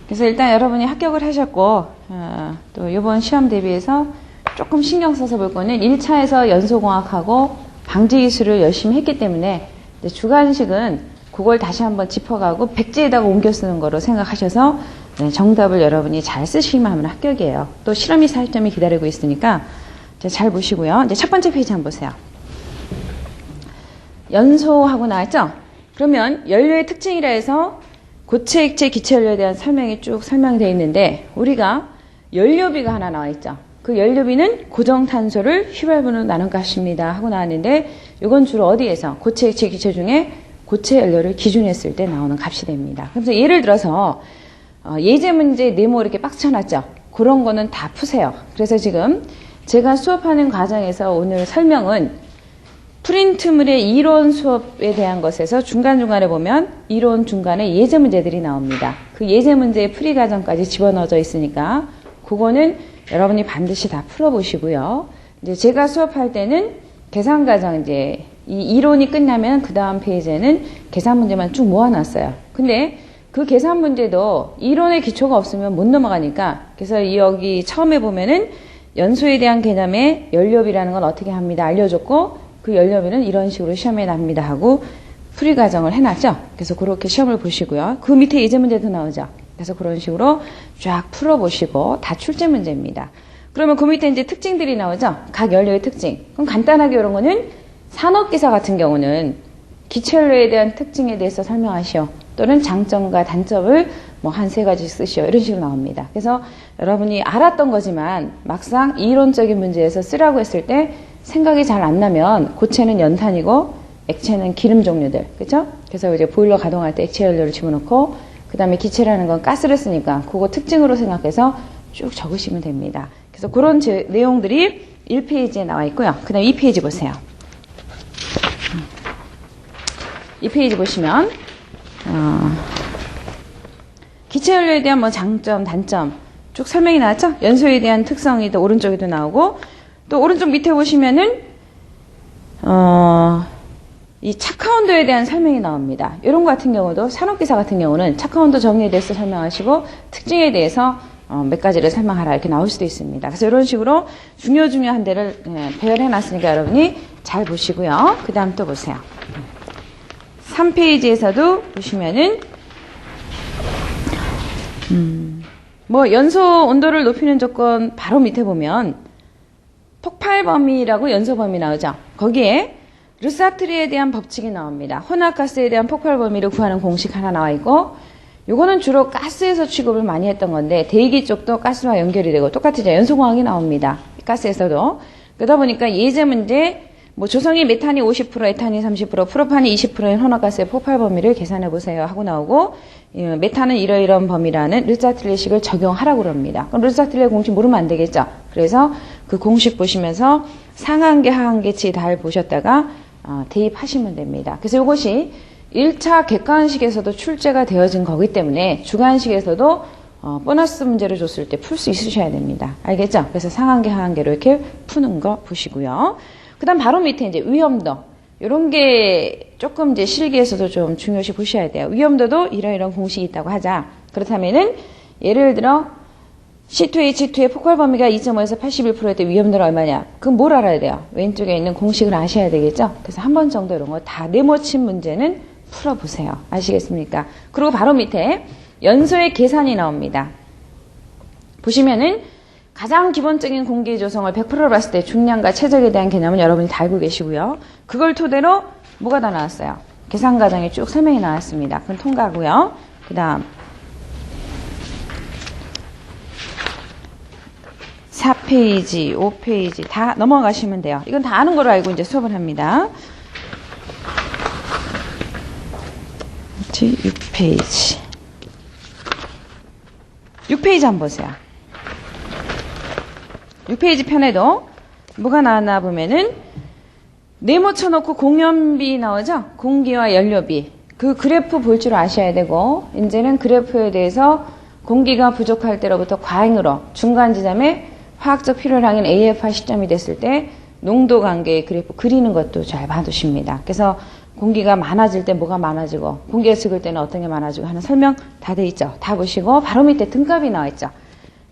그래서 일단 여러분이 합격을 하셨고 또 이번 시험 대비해서 조금 신경 써서 볼 거는 1차에서 연소공학하고 방지기술을 열심히 했기 때문에 주관식은 그걸 다시 한번 짚어가고 백지에다가 옮겨 쓰는 거로 생각하셔서 정답을 여러분이 잘 쓰시기만 하면 합격이에요. 또 실험이 4점이 기다리고 있으니까 잘 보시고요. 이제 첫 번째 페이지 한번 보세요. 연소하고 나왔죠? 그러면 연료의 특징이라 해서 고체, 액체, 기체 연료에 대한 설명이 쭉 설명이 되어 있는데 우리가 연료비가 하나 나와 있죠. 그 연료비는 고정탄소를 휘발분으로 나눈 값입니다 하고 나왔는데 이건 주로 어디에서 고체, 액체, 기체 중에 고체 연료를 기준했을 때 나오는 값이 됩니다. 그래서 예를 들어서 예제 문제 네모 이렇게 박스 쳐놨죠. 그런 거는 다 푸세요. 그래서 지금 제가 수업하는 과정에서 오늘 설명은 프린트물의 이론 수업에 대한 것에서 중간중간에 보면 이론 중간에 예제 문제들이 나옵니다. 그 예제 문제의 풀이 과정까지 집어넣어져 있으니까 그거는 여러분이 반드시 다 풀어보시고요. 이제 제가 수업할 때는 계산 과정 이제 이 이론이 끝나면 그 다음 페이지에는 계산 문제만 쭉 모아놨어요. 근데 그 계산 문제도 이론의 기초가 없으면 못 넘어가니까 그래서 여기 처음에 보면은 연소에 대한 개념에 연료비라는 건 어떻게 합니다 알려줬고 그 연료비는 이런 식으로 시험에 납니다 하고 풀이 과정을 해놨죠. 그래서 그렇게 시험을 보시고요. 그 밑에 예제 문제도 나오죠. 그래서 그런 식으로 쫙 풀어보시고 다 출제 문제입니다. 그러면 그 밑에 이제 특징들이 나오죠. 각 연료의 특징. 그럼 간단하게 이런 거는 산업기사 같은 경우는 기체연료에 대한 특징에 대해서 설명하시오. 또는 장점과 단점을 뭐 한 3가지 쓰시오. 이런 식으로 나옵니다. 그래서 여러분이 알았던 거지만 막상 이론적인 문제에서 쓰라고 했을 때 생각이 잘 안 나면 고체는 연탄이고 액체는 기름 종류들. 그렇죠? 그래서 이제 보일러 가동할 때 액체 연료를 집어넣고 그다음에 기체라는 건 가스를 쓰니까 그거 특징으로 생각해서 쭉 적으시면 됩니다. 그래서 그런 내용들이 1페이지에 나와 있고요. 그다음에 2페이지 보세요. 2페이지 보시면 기체연료에 대한 뭐 장점, 단점 쭉 설명이 나왔죠? 연소에 대한 특성이 또 오른쪽에도 나오고 또 오른쪽 밑에 보시면은 이 착화온도에 대한 설명이 나옵니다. 이런 거 같은 경우도 산업기사 같은 경우는 착화온도 정의에 대해서 설명하시고 특징에 대해서 몇 가지를 설명하라 이렇게 나올 수도 있습니다. 그래서 이런 식으로 중요한 데를 배열해 놨으니까 여러분이 잘 보시고요. 그 다음 또 보세요. 3페이지에서도 보시면은 뭐 연소 온도를 높이는 조건 바로 밑에 보면 폭발 범위라고 연소 범위 나오죠. 거기에 르사트리에 대한 법칙이 나옵니다. 혼합가스에 대한 폭발 범위를 구하는 공식 하나 나와 있고 요거는 주로 가스에서 취급을 많이 했던 건데 대기 쪽도 가스와 연결이 되고 똑같이 연소공학이 나옵니다. 가스에서도. 그러다 보니까 예제 문제 뭐 조성이 메탄이 50%, 에탄이 30%, 프로판이 20%인 혼합가스의 폭발 범위를 계산해 보세요 하고 나오고 메탄은 이러이러한 범위라는 르사틀레식을 적용하라고 그럽니다. 그럼 르사틀레 공식 모르면 안 되겠죠. 그래서 그 공식 보시면서 상한계, 하한계치 다 보셨다가 대입하시면 됩니다. 그래서 이것이 1차 객관식에서도 출제가 되어진 거기 때문에 주관식에서도 보너스 문제를 줬을 때 풀 수 있으셔야 됩니다. 알겠죠? 그래서 상한계, 하한계로 이렇게 푸는 거 보시고요. 그 다음 바로 밑에 이제 위험도. 요런 게 조금 이제 실기에서도 좀 중요시 보셔야 돼요. 위험도도 이런 공식이 있다고 하자. 그렇다면은 예를 들어 C2H2의 폭발 범위가 2.5에서 81%일 때 위험도는 얼마냐? 그럼 뭘 알아야 돼요? 왼쪽에 있는 공식을 아셔야 되겠죠? 그래서 한 번 정도 이런 거 다 네모친 문제는 풀어보세요. 아시겠습니까? 그리고 바로 밑에 연소의 계산이 나옵니다. 보시면은 가장 기본적인 공기 조성을 100%로 봤을 때 중량과 최적에 대한 개념은 여러분이 다 알고 계시고요. 그걸 토대로 뭐가 더 나왔어요? 계산 과정이 쭉 설명이 나왔습니다. 그건 통과하고요. 그 다음 4페이지, 5페이지 다 넘어가시면 돼요. 이건 다 아는 걸로 알고 이제 수업을 합니다. 6페이지. 6페이지 한번 보세요. 6페이지 편에도 뭐가 나왔나 보면은 네모 쳐놓고 공연비 나오죠? 공기와 연료비. 그 그래프 볼 줄 아셔야 되고 이제는 그래프에 대해서 공기가 부족할 때로부터 과잉으로 중간 지점에 화학적 필요량인 AFR 시점이 됐을 때 농도 관계의 그래프 그리는 것도 잘 봐두십니다. 그래서 공기가 많아질 때 뭐가 많아지고 공기가 적을 때는 어떤 게 많아지고 하는 설명 다 돼 있죠. 다 보시고 바로 밑에 등값이 나와 있죠.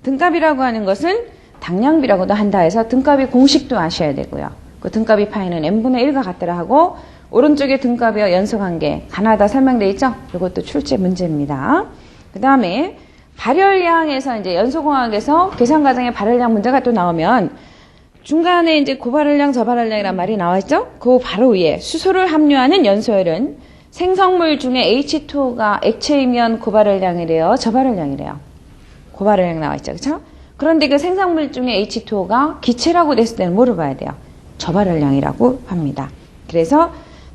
등값이라고 하는 것은 당량비라고도 한다 해서 등값이 공식도 아셔야 되고요. 그 등값이 파이는 n분의 1과 같더라 하고 오른쪽에 등값이와 연소관계 가나다 설명돼 있죠. 이것도 출제 문제입니다. 그 다음에 발열량에서 이제 연소공학에서 계산과정에 발열량 문제가 또 나오면 중간에 이제 고발열량, 저발열량이란 말이 나와 있죠? 그 바로 위에 수소를 함유하는 연소율은 생성물 중에 H2가 액체이면 고발열량이래요, 저발열량이래요. 고발열량 나와 있죠, 그렇죠? 그런데 그 생성물 중에 H2O가 기체라고 됐을 때는 뭐를 봐야 돼요? 저발열량이라고 합니다. 그래서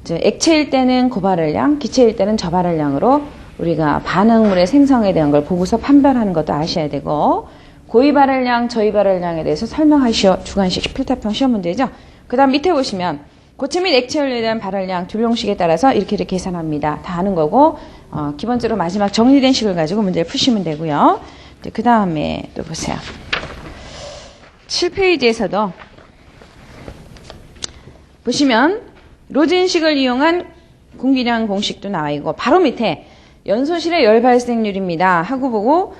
액체일 때는 고발열량, 기체일 때는 저발열량으로 우리가 반응물의 생성에 대한 걸 보고서 판별하는 것도 아셔야 되고 고위발열량, 저위발열량에 대해서 설명하시오. 주관식 필답형 시험 문제죠. 그 다음 밑에 보시면 고체 및 액체 연료에 대한 발열량 두 형식에 따라서 이렇게 계산합니다. 다 아는 거고 기본적으로 마지막 정리된 식을 가지고 문제를 푸시면 되고요. 그 다음에 또 보세요. 7페이지에서도 보시면 로진식을 이용한 공기량 공식도 나와 있고 바로 밑에 연소실의 열 발생률입니다 하고 보고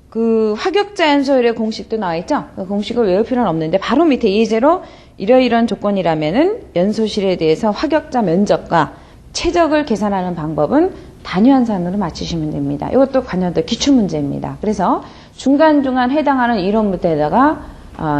그 화격자 연소율의 공식도 나와 있죠. 그 공식을 외울 필요는 없는데 바로 밑에 예제로 이러이러한 조건이라면은 연소실에 대해서 화격자 면적과 최적을 계산하는 방법은 단위환산으로 맞추시면 됩니다. 이것도 관련된 기출문제입니다. 그래서 중간중간 해당하는 이론부터에다가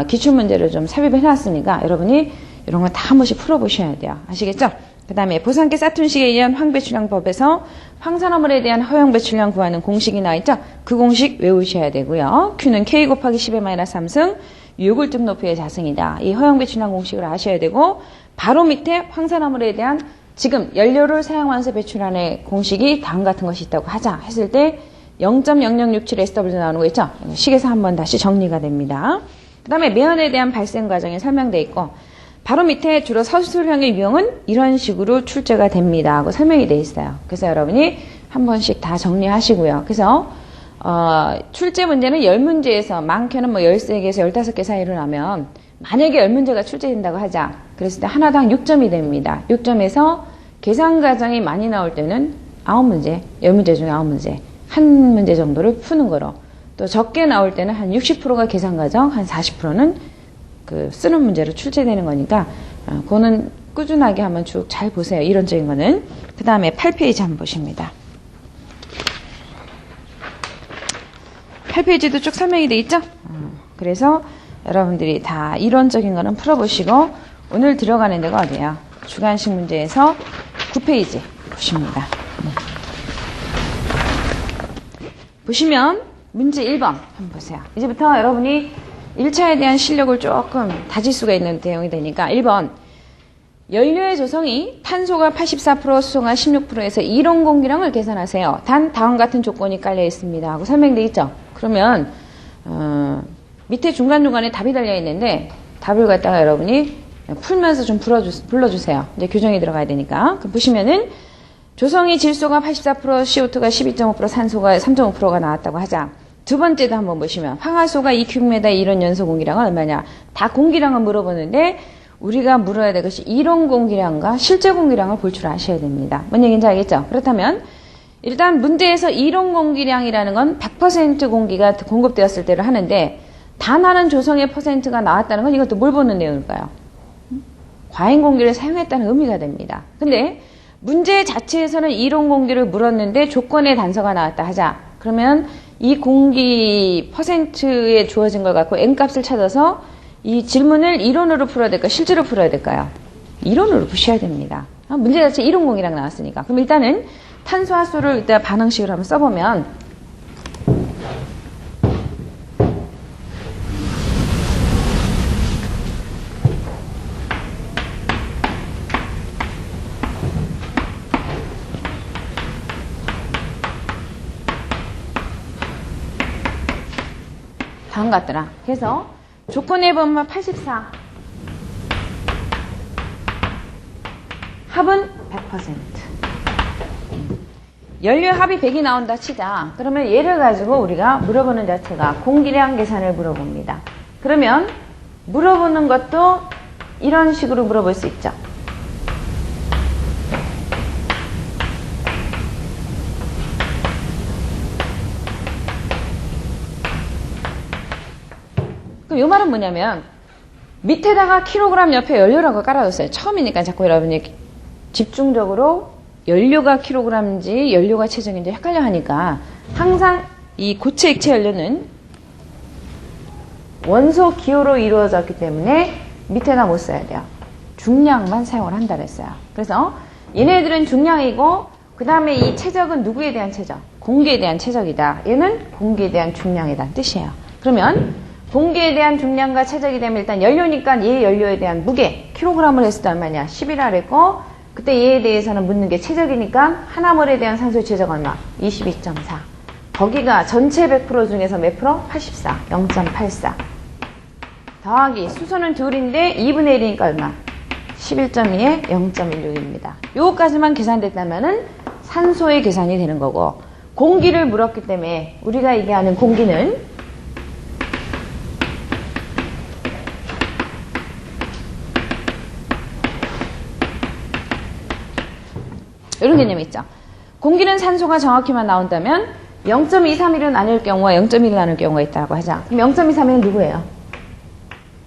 기출문제를 좀 삽입을 해놨으니까 여러분이 이런 거 다 한 번씩 풀어보셔야 돼요. 아시겠죠? 그 다음에 보상계 사툰식에 의한 황배출량법에서 황산화물에 대한 허용 배출량 구하는 공식이 나와 있죠? 그 공식 외우셔야 되고요. Q는 K 곱하기 10의 마이너스 3승, 유골등 높이의 자승이다. 이 허용 배출량 공식을 아셔야 되고 바로 밑에 황산화물에 대한 지금 연료를 사용하면서 배출하는 공식이 다음 같은 것이 있다고 하자 했을 때 0.0067SW 나오는 거 있죠? 식에서 한번 다시 정리가 됩니다. 그 다음에 매연에 대한 발생 과정이 설명되어 있고 바로 밑에 주로 서술형의 유형은 이런 식으로 출제가 됩니다 하고 설명이 되어 있어요. 그래서 여러분이 한 번씩 다 정리하시고요. 그래서 출제 문제는 10문제에서 많게는 뭐 13개에서 15개 사이로 나면 만약에 10문제가 출제된다고 하자. 그랬을 때 하나당 6점이 됩니다. 6점에서 계산 과정이 많이 나올 때는 9문제, 10문제 중에 9문제, 한 문제 정도를 푸는 거로 또 적게 나올 때는 한 60%가 계산 과정, 한 40%는 그 쓰는 문제로 출제되는 거니까 그거는 꾸준하게 한번 쭉 잘 보세요. 이론적인 거는. 그 다음에 8페이지 한번 보십니다. 8페이지도 쭉 설명이 돼 있죠? 그래서 여러분들이 다 이론적인 거는 풀어보시고 오늘 들어가는 데가 어디예요? 주관식 문제에서 9페이지 보십니다. 보시면 문제 1번 한번 보세요. 이제부터 여러분이 1차에 대한 실력을 조금 다질 수가 있는 내용이 되니까 1번 연료의 조성이 탄소가 84%, 수소가 16%에서 이론 공기량을 계산하세요. 단 다음 같은 조건이 깔려 있습니다 하고 설명되어 있죠. 그러면 밑에 중간중간에 답이 달려 있는데 답을 갖다가 여러분이 풀면서 좀 불러주세요. 이제 규정이 들어가야 되니까. 그럼 보시면은 조성이 질소가 84%, CO2가 12.5%, 산소가 3.5%가 나왔다고 하자. 두 번째도 한번 보시면 황화소가 2큐빅미터의 이론 연소 공기량은 얼마냐. 다 공기량을 물어보는데 우리가 물어야 될 것이 이론 공기량과 실제 공기량을 볼 줄 아셔야 됩니다. 뭔 얘기인지 알겠죠? 그렇다면 일단 문제에서 이론 공기량이라는 건 100% 공기가 공급되었을 때를 하는데 단하는 조성의 퍼센트가 나왔다는 건 이것도 뭘 보는 내용일까요? 과잉 공기를 사용했다는 의미가 됩니다. 근데 문제 자체에서는 이론 공기를 물었는데 조건의 단서가 나왔다 하자. 그러면 이 공기 퍼센트에 주어진 걸 갖고 n값을 찾아서 이 질문을 이론으로 풀어야 될까요? 실제로 풀어야 될까요? 이론으로 푸셔야 됩니다. 문제 자체 이론 공기량 나왔으니까. 그럼 일단은 탄소화수를 이따 반응식으로 한번 써보면 다음 같더라. 그래서 조건에 보면 84 합은 100% 연료 합이 100이 나온다 치자. 그러면 얘를 가지고 우리가 물어보는 자체가 공기량 계산을 물어봅니다. 그러면 물어보는 것도 이런 식으로 물어볼 수 있죠. 그럼 이 말은 뭐냐면 밑에다가 킬로그램 옆에 연료라고 깔아뒀어요. 처음이니까 자꾸 여러분이 집중적으로 연료가 킬로그램인지 연료가 체중인지 헷갈려 하니까 항상 이 고체 액체 연료는 원소 기호로 이루어졌기 때문에 밑에다 못 써야 돼요. 중량만 사용을 한다 그랬어요. 그래서 얘네들은 중량이고 그 다음에 이 최적은 누구에 대한 최적? 공기에 대한 최적이다. 얘는 공기에 대한 중량이란 뜻이에요. 그러면 공기에 대한 중량과 최적이 되면 일단 연료니까 얘 연료에 대한 무게 킬로그램을 했을 때 얼마냐? 10이라 그랬고 그때 얘에 대해서는 묻는 게 최적이니까 하나몰에 대한 산소의 최적 얼마? 22.4. 거기가 전체 100% 중에서 몇 프로? 84. 0.84. 더하기 수소는 둘인데 2분의 1이니까 얼마? 11.2에 0.16입니다. 요거까지만 계산됐다면은 산소의 계산이 되는 거고 공기를 물었기 때문에 우리가 얘기하는 공기는 이런 개념이 있죠. 공기는 산소가 정확히만 나온다면 0.231을 나눌 경우와 0.1을 나눌 경우가 있다고 하자. 그럼 0.231은 누구예요?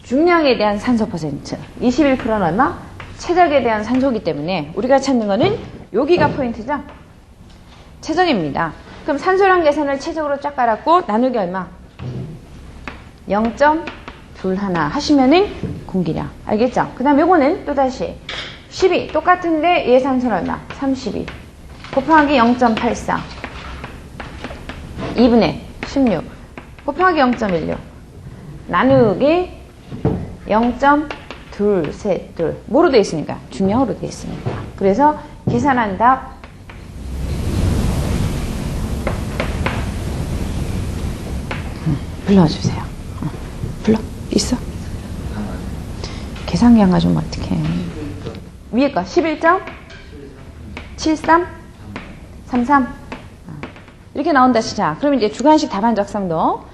중량에 대한 산소 퍼센트. 21%는 얼마? 최적에 대한 산소이기 때문에 우리가 찾는 거는 여기가 포인트죠. 최적입니다. 그럼 산소랑 계산을 최적으로 쫙 깔았고 나누기 얼마? 0.21 하시면은 공기량. 알겠죠? 그 다음 요거는 또다시 12 똑같은데 얘 산소는 얼마? 32 곱하기 0.84 2분의 16 곱하기 0.16 나누기 0.232 뭐로 되어 있으니까? 중량으로 되어 있으니까. 그래서 계산한 답 불러주세요. 불러? 있어? 계산기 안 가져오면 어떡해. 위에 거 11.73 33 이렇게 나온다 시작. 그럼 이제 주관식 답안 작성도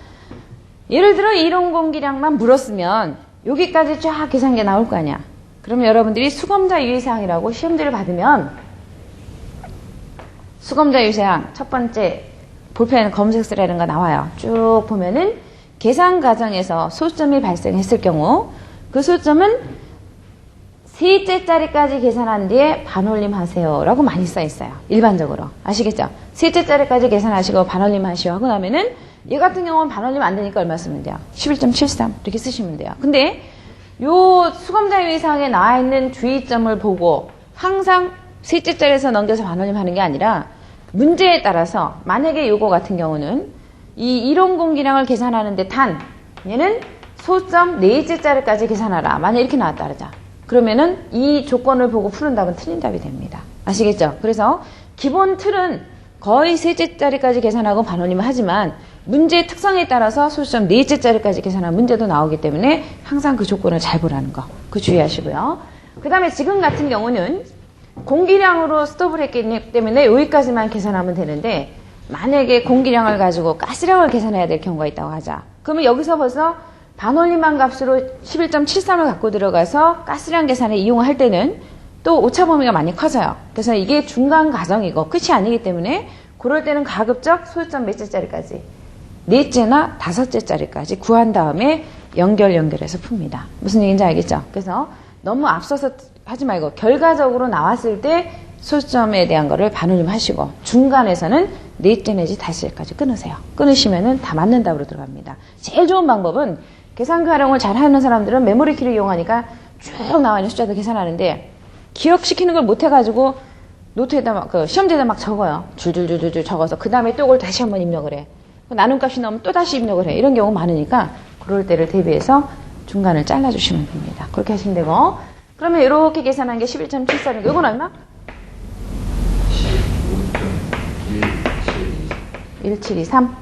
예를 들어 이론 공기량만 물었으면 여기까지 쫙 계산기 나올 거 아니야. 그러면 여러분들이 수검자 유의사항이라고 시험지를 받으면 수검자 유의사항 첫 번째 볼펜 검은색 쓰라는 거 나와요. 쭉 보면은 계산 과정에서 소점이 발생했을 경우 그 소점은 셋째 자리까지 계산한 뒤에 반올림 하세요 라고 많이 써 있어요. 일반적으로. 아시겠죠? 셋째 자리까지 계산하시고 반올림 하시오 하고 나면은 얘 같은 경우는 반올림 안 되니까 얼마 쓰면 돼요? 11.73 이렇게 쓰시면 돼요. 근데 요 수검자 유의사항에 나와 있는 주의점을 보고 항상 셋째 자리에서 넘겨서 반올림 하는 게 아니라 문제에 따라서 만약에 요거 같은 경우는 이 이론 공기량을 계산하는데 단 얘는 소점 넷째 자리까지 계산하라. 만약 이렇게 나왔다 그러자. 그러면은 이 조건을 보고 푸는 답은 틀린 답이 됩니다. 아시겠죠? 그래서 기본 틀은 거의 셋째 자리까지 계산하고 반올림을 하지만 문제의 특성에 따라서 소수점 넷째 자리까지 계산한 문제도 나오기 때문에 항상 그 조건을 잘 보라는 거. 그 주의하시고요. 그 다음에 지금 같은 경우는 공기량으로 스톱을 했기 때문에 여기까지만 계산하면 되는데 만약에 공기량을 가지고 가스량을 계산해야 될 경우가 있다고 하자. 그러면 여기서 벌써 반올림한 값으로 11.73을 갖고 들어가서 가스량 계산에 이용을 할 때는 또 오차 범위가 많이 커져요. 그래서 이게 중간 과정이고 끝이 아니기 때문에 그럴 때는 가급적 소수점 몇째 자리까지 넷째나 다섯째 자리까지 구한 다음에 연결해서 풉니다. 무슨 얘기인지 알겠죠? 그래서 너무 앞서서 하지 말고 결과적으로 나왔을 때 소수점에 대한 거를 반올림 하시고 중간에서는 넷째 내지 다섯째까지 끊으세요. 끊으시면은 다 맞는 답으로 들어갑니다. 제일 좋은 방법은 계산기 활용을 잘 하는 사람들은 메모리 키를 이용하니까 쭉 나와 있는 숫자도 계산하는데 기억시키는 걸 못 해가지고 노트에다 막, 시험지에다 막 적어요. 줄줄줄줄 적어서 그 다음에 또 그걸 다시 한번 입력을 해. 나눔값이 나오면 또 다시 입력을 해. 이런 경우 많으니까 그럴 때를 대비해서 중간을 잘라주시면 됩니다. 그렇게 하시면 되고 그러면 이렇게 계산한 게 11.74. 이건 얼마? 1723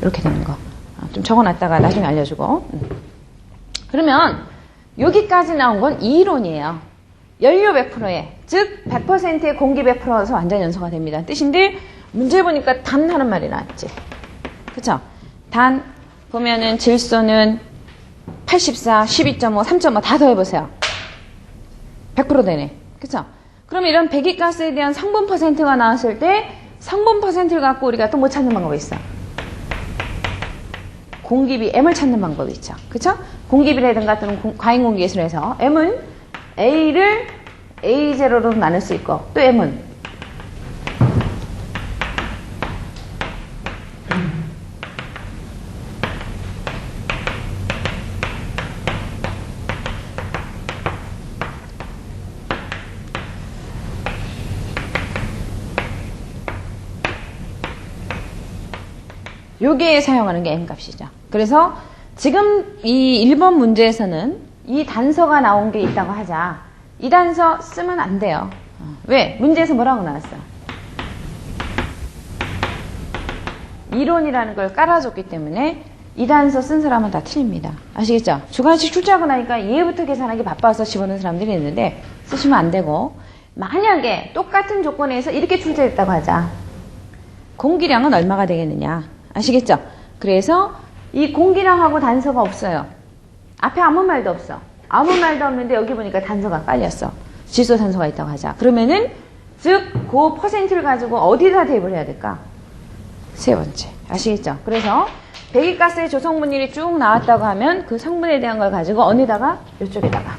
이렇게 되는 거. 좀 적어놨다가 나중에 알려주고. 그러면 여기까지 나온 건 이론이에요. 연료 100%에 즉 100%의 공기 100%에서 완전 연소가 됩니다. 뜻인데 문제 보니까 단 하는 말이 나왔지. 그쵸? 단 보면은 질소는 84, 12.5, 3.5 다 더해보세요. 100% 되네. 그쵸? 그럼 이런 배기가스에 대한 성분 퍼센트가 나왔을 때 성분 퍼센트를 갖고 우리가 또 못 찾는 방법이 있어. 공기비 M을 찾는 방법이 있죠. 그쵸? 공기비라든가 또는 과잉공기예술에서 M은 A를 A0로 나눌 수 있고 또 M은 요게 사용하는 게 M값이죠. 그래서 지금 이 1번 문제에서는 이 단서가 나온 게 있다고 하자. 이 단서 쓰면 안 돼요. 왜? 문제에서 뭐라고 나왔어? 이론이라는 걸 깔아줬기 때문에 이 단서 쓴 사람은 다 틀립니다. 아시겠죠? 주관식 출제하고 나니까 이해부터 계산하기 바빠서 집어넣은 사람들이 있는데 쓰시면 안 되고 만약에 똑같은 조건에서 이렇게 출제했다고 하자. 공기량은 얼마가 되겠느냐? 아시겠죠? 그래서 이 공기량하고 단서가 없어요. 앞에 아무 말도 없어. 아무 말도 없는데 여기 보니까 단서가 깔렸어. 질소 단서가 있다고 하자. 그러면은 즉 그 퍼센트를 가지고 어디다 대입을 해야 될까? 세 번째. 아시겠죠? 그래서 배기가스의 조성분율이 쭉 나왔다고 하면 그 성분에 대한 걸 가지고 어디다가? 이쪽에다가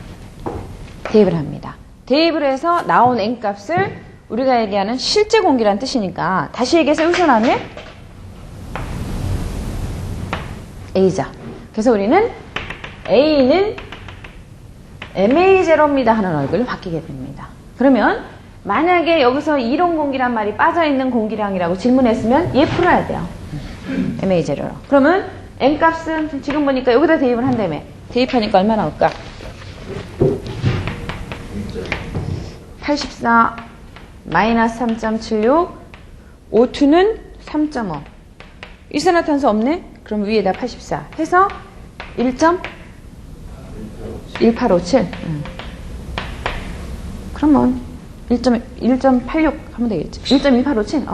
대입을 합니다. 대입을 해서 나온 N값을 우리가 얘기하는 실제 공기란 뜻이니까 다시 얘기해서 여기서 나오면 A죠. 그래서 우리는 A는 MA0입니다 하는 얼굴을 바뀌게 됩니다. 그러면 만약에 여기서 이론 공기란 말이 빠져있는 공기량이라고 질문했으면 얘 풀어야 돼요. MA0로. 그러면 M값은 지금 보니까 여기다 대입을 한다며. 대입하니까 얼마 나올까? 84 마이너스 3.76 O2는 3.5 일산화탄소 없네? 그럼 위에다 84 해서 1.1857 그러면 1.86 하면 되겠지. 1.1857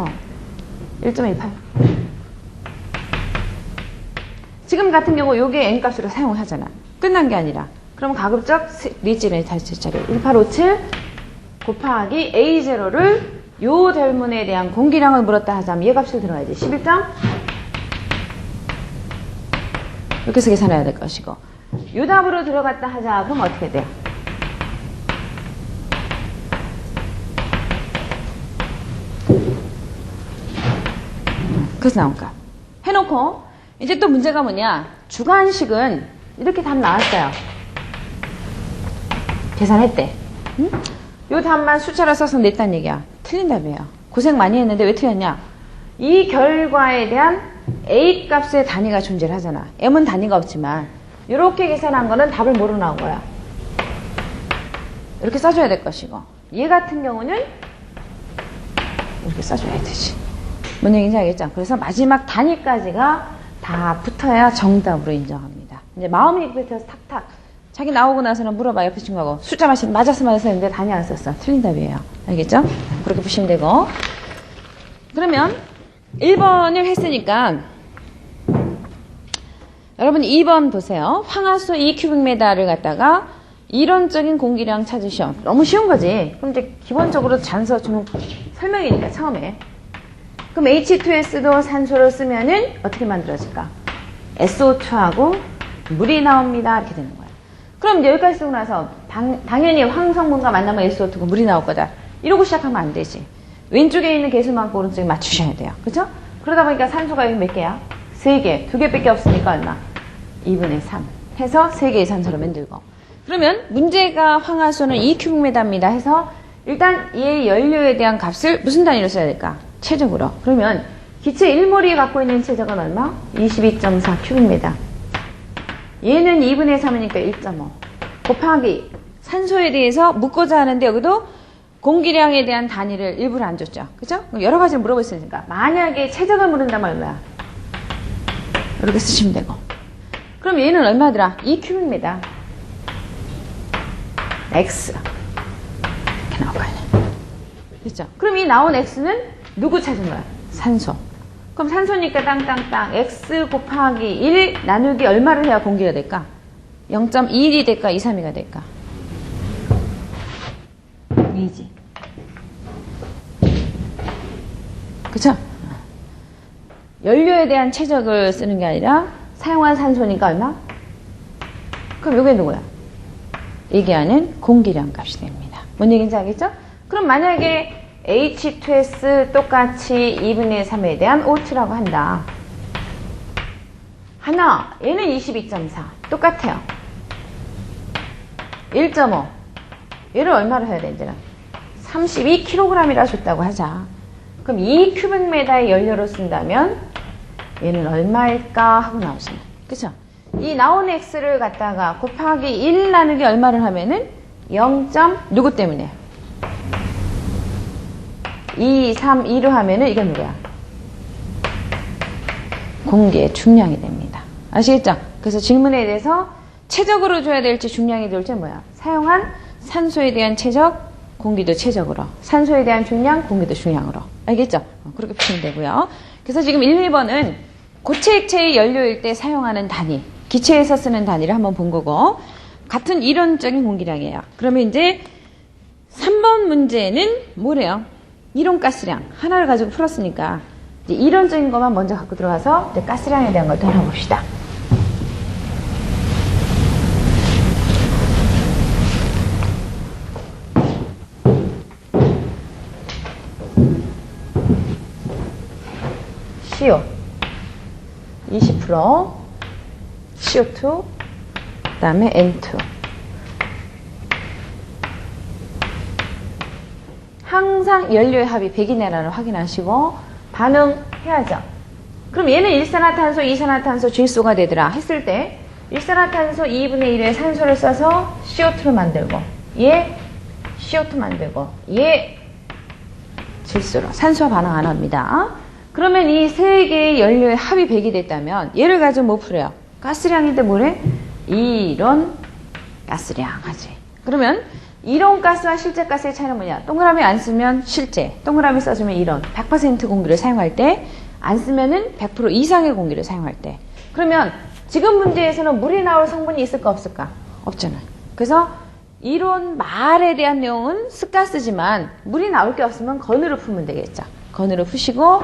1.18 지금 같은 경우 요게 N값으로 사용을 하잖아. 끝난 게 아니라 그럼 가급적 넷째를 다시 차려 1857 곱하기 A0를 요 델문에 대한 공기량을 물었다 하자면 얘 값을 들어야지. 11. 이렇게 해서 계산해야 될 것이고 요 답으로 들어갔다 하자. 그럼 어떻게 돼요? 그래서 나온 값 해놓고 이제 또 문제가 뭐냐. 주관식은 이렇게 답 나왔어요. 계산했대. 응? 요 답만 숫자로 써서 냈단 얘기야. 틀린 답이에요. 고생 많이 했는데 왜 틀렸냐. 이 결과에 대한 A값의 단위가 존재를 하잖아. M은 단위가 없지만 이렇게 계산한 거는 답을 뭐로 나온 거야? 이렇게 써줘야 될 것이고 얘 같은 경우는 이렇게 써줘야 되지. 뭔 얘기인지 알겠죠? 그래서 마지막 단위까지가 다 붙어야 정답으로 인정합니다. 이제 마음이 급해서 탁탁 자기 나오고 나서는 물어봐. 옆에 친구하고 숫자 맞았어 했는데 단위 안 썼어. 틀린 답이에요. 알겠죠? 그렇게 보시면 되고 그러면 1번을 했으니까 여러분 2번 보세요. 황화수 2큐빅미터를 갖다가 이론적인 공기량 찾으셔. 너무 쉬운 거지. 그럼 이제 기본적으로 단서 주는 설명이니까 처음에. 그럼 H2S도 산소를 쓰면은 어떻게 만들어질까? SO2하고 물이 나옵니다. 이렇게 되는 거야. 그럼 이제 여기까지 쓰고 나서 당연히 황성분과 만나면 SO2가 물이 나올 거다. 이러고 시작하면 안 되지. 왼쪽에 있는 개수만 오른쪽에 맞추셔야 돼요. 그죠? 그러다 보니까 산소가 여기 몇 개야? 3개. 2개밖에 없으니까 얼마? 2분의 3 해서 3개의 산소를 만들고 그러면 문제가 황화수는 2큐빅미터입니다 해서 일단 얘 연료에 대한 값을 무슨 단위로 써야 될까? 최적으로. 그러면 기체 1몰이 갖고 있는 최적은 얼마? 22.4 큐빅미터. 얘는 2분의 3이니까 1.5 곱하기 산소에 대해서 묻고자 하는데 여기도 공기량에 대한 단위를 일부러 안 줬죠. 그죠? 여러 가지를 물어볼 수 있으니까 만약에 최적을 물은다면 얼마야? 이렇게 쓰시면 되고 그럼 얘는 얼마더라? 2큐빅미터 X 이렇게 나올 거야. 됐죠? 그럼 이 나온 X는 누구 찾은 거야? 산소. 그럼 산소니까 땅땅땅 X 곱하기 1 나누기 얼마를 해야 공기가 될까? 0.21이 될까? 232가 될까? 2지. 그쵸? 연료에 대한 최적을 쓰는 게 아니라 사용한 산소니까 얼마? 그럼 이게 누구야? 얘기하는 공기량 값이 됩니다. 뭔 얘기인지 알겠죠? 그럼 만약에 H2S 똑같이 2분의 3에 대한 O2라고 한다. 하나, 얘는 22.4 똑같아요. 1.5 얘를 얼마로 해야 되는지는 32kg이라 줬다고 하자. 그럼 2큐빅미터의 연료로 쓴다면 얘는 얼마일까 하고 나오시면, 그쵸? 이 나온 x를 갖다가 곱하기 1 나누기 얼마를 하면은 0. 누구 때문에? 2, 3, 2로 하면은 이건 누구야? 공기의 중량이 됩니다. 아시겠죠? 그래서 질문에 대해서 최적으로 줘야 될지 중량이 될지 뭐야? 사용한 산소에 대한 최적, 공기도 최적으로. 산소에 대한 중량, 공기도 중량으로. 알겠죠? 그렇게 푸시면 되고요. 그래서 지금 1, 2번은 고체 액체의 연료일 때 사용하는 단위, 기체에서 쓰는 단위를 한번 본 거고, 같은 이론적인 공기량이에요. 그러면 이제 3번 문제는 뭐래요? 이론가스량 하나를 가지고 풀었으니까 이제 이론적인 것만 먼저 갖고 들어가서 이제 가스량에 대한 걸 더 알아봅시다. CO 20%, CO2, 그 다음에 N2. 항상 연료의 합이 100이네라는 확인하시고 반응해야죠. 그럼 얘는 일산화탄소, 이산화탄소, 질소가 되더라 했을 때 일산화탄소 2분의 1의 산소를 써서 CO2를 만들고 얘 CO2 만들고 얘 질소로 산소와 반응 안 합니다. 그러면 이 세 개의 연료의 합이 100이 됐다면 얘를 가지고 뭐 풀어요? 가스량인데 뭐래? 이론 가스량 하지. 그러면 이론 가스와 실제 가스의 차이는 뭐냐? 동그라미 안 쓰면 실제, 동그라미 써주면 이론. 100% 공기를 사용할 때, 안 쓰면은 100% 이상의 공기를 사용할 때. 그러면 지금 문제에서는 물이 나올 성분이 있을까 없을까? 없잖아요. 그래서 이론 말에 대한 내용은 스가스지만 물이 나올 게 없으면 건으로 풀면 되겠죠. 건으로 푸시고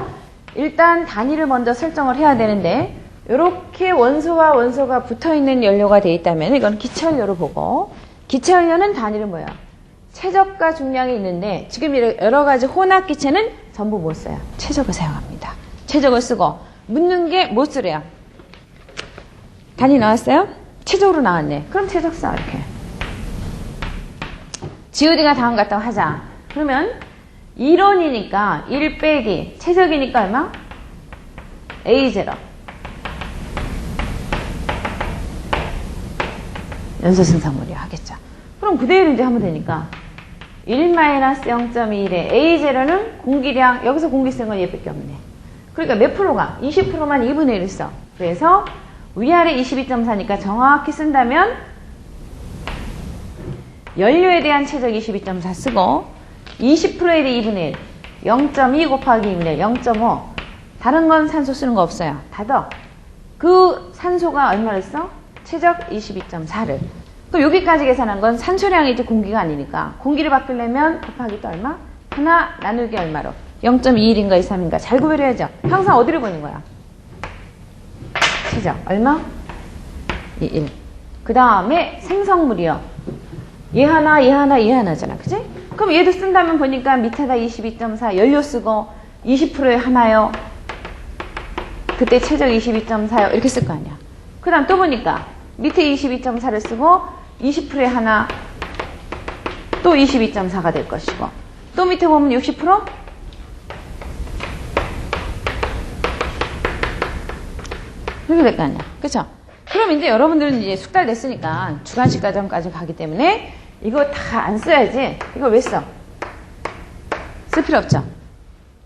일단 단위를 먼저 설정을 해야 되는데 이렇게 원소와 원소가 붙어있는 연료가 돼 있다면 이건 기체연료로 보고 기체연료는 단위는 뭐야? 최적과 중량이 있는데 지금 여러 가지 혼합 기체는 전부 못 써요. 최적을 사용합니다. 최적을 쓰고 묻는 게 못 쓰래요. 단위 나왔어요? 최적으로 나왔네. 그럼 최적 써 이렇게. GOD가 다음 같다고 하자. 그러면 이론이니까 1 빼기 최적이니까 얼마? A0 연소 생산물이야 하겠죠. 그럼 그대로 이제 하면 되니까 1-0.1의 A0는 공기량, 여기서 공기 쓴 건 얘밖에 없네. 그러니까 몇 프로가? 20%만 2분의 1을 써. 그래서 위아래 22.4니까 정확히 쓴다면 연료에 대한 최적 22.4 쓰고 20%에 대해 2분의 1 0.2 곱하기 2분의 1 0.5 다른 건 산소 쓰는 거 없어요. 다 더. 그 산소가 얼마를 써? 최적 22.4를. 그럼 여기까지 계산한 건 산소량이지 공기가 아니니까 공기를 바꾸려면 곱하기 또 얼마? 하나 나누기 얼마로? 0.21인가 23인가 잘 구별해야죠. 항상 어디를 보는 거야? 최적 얼마? 1. 그 다음에 생성물이요. 얘 하나, 얘 하나, 얘 하나잖아. 그치? 그럼 얘도 쓴다면 보니까 밑에다 22.4 연료 쓰고 20%에 하나요. 그때 최적 22.4요. 이렇게 쓸 거 아니야. 그 다음 또 보니까 밑에 22.4를 쓰고 20%에 하나 또 22.4가 될 것이고 또 밑에 보면 60%? 이렇게 될 거 아니야. 그쵸? 그럼 이제 여러분들은 이제 숙달 됐으니까 주관식 과정까지 가기 때문에 이거 다 안 써야지. 이거 왜 써? 쓸 필요 없죠.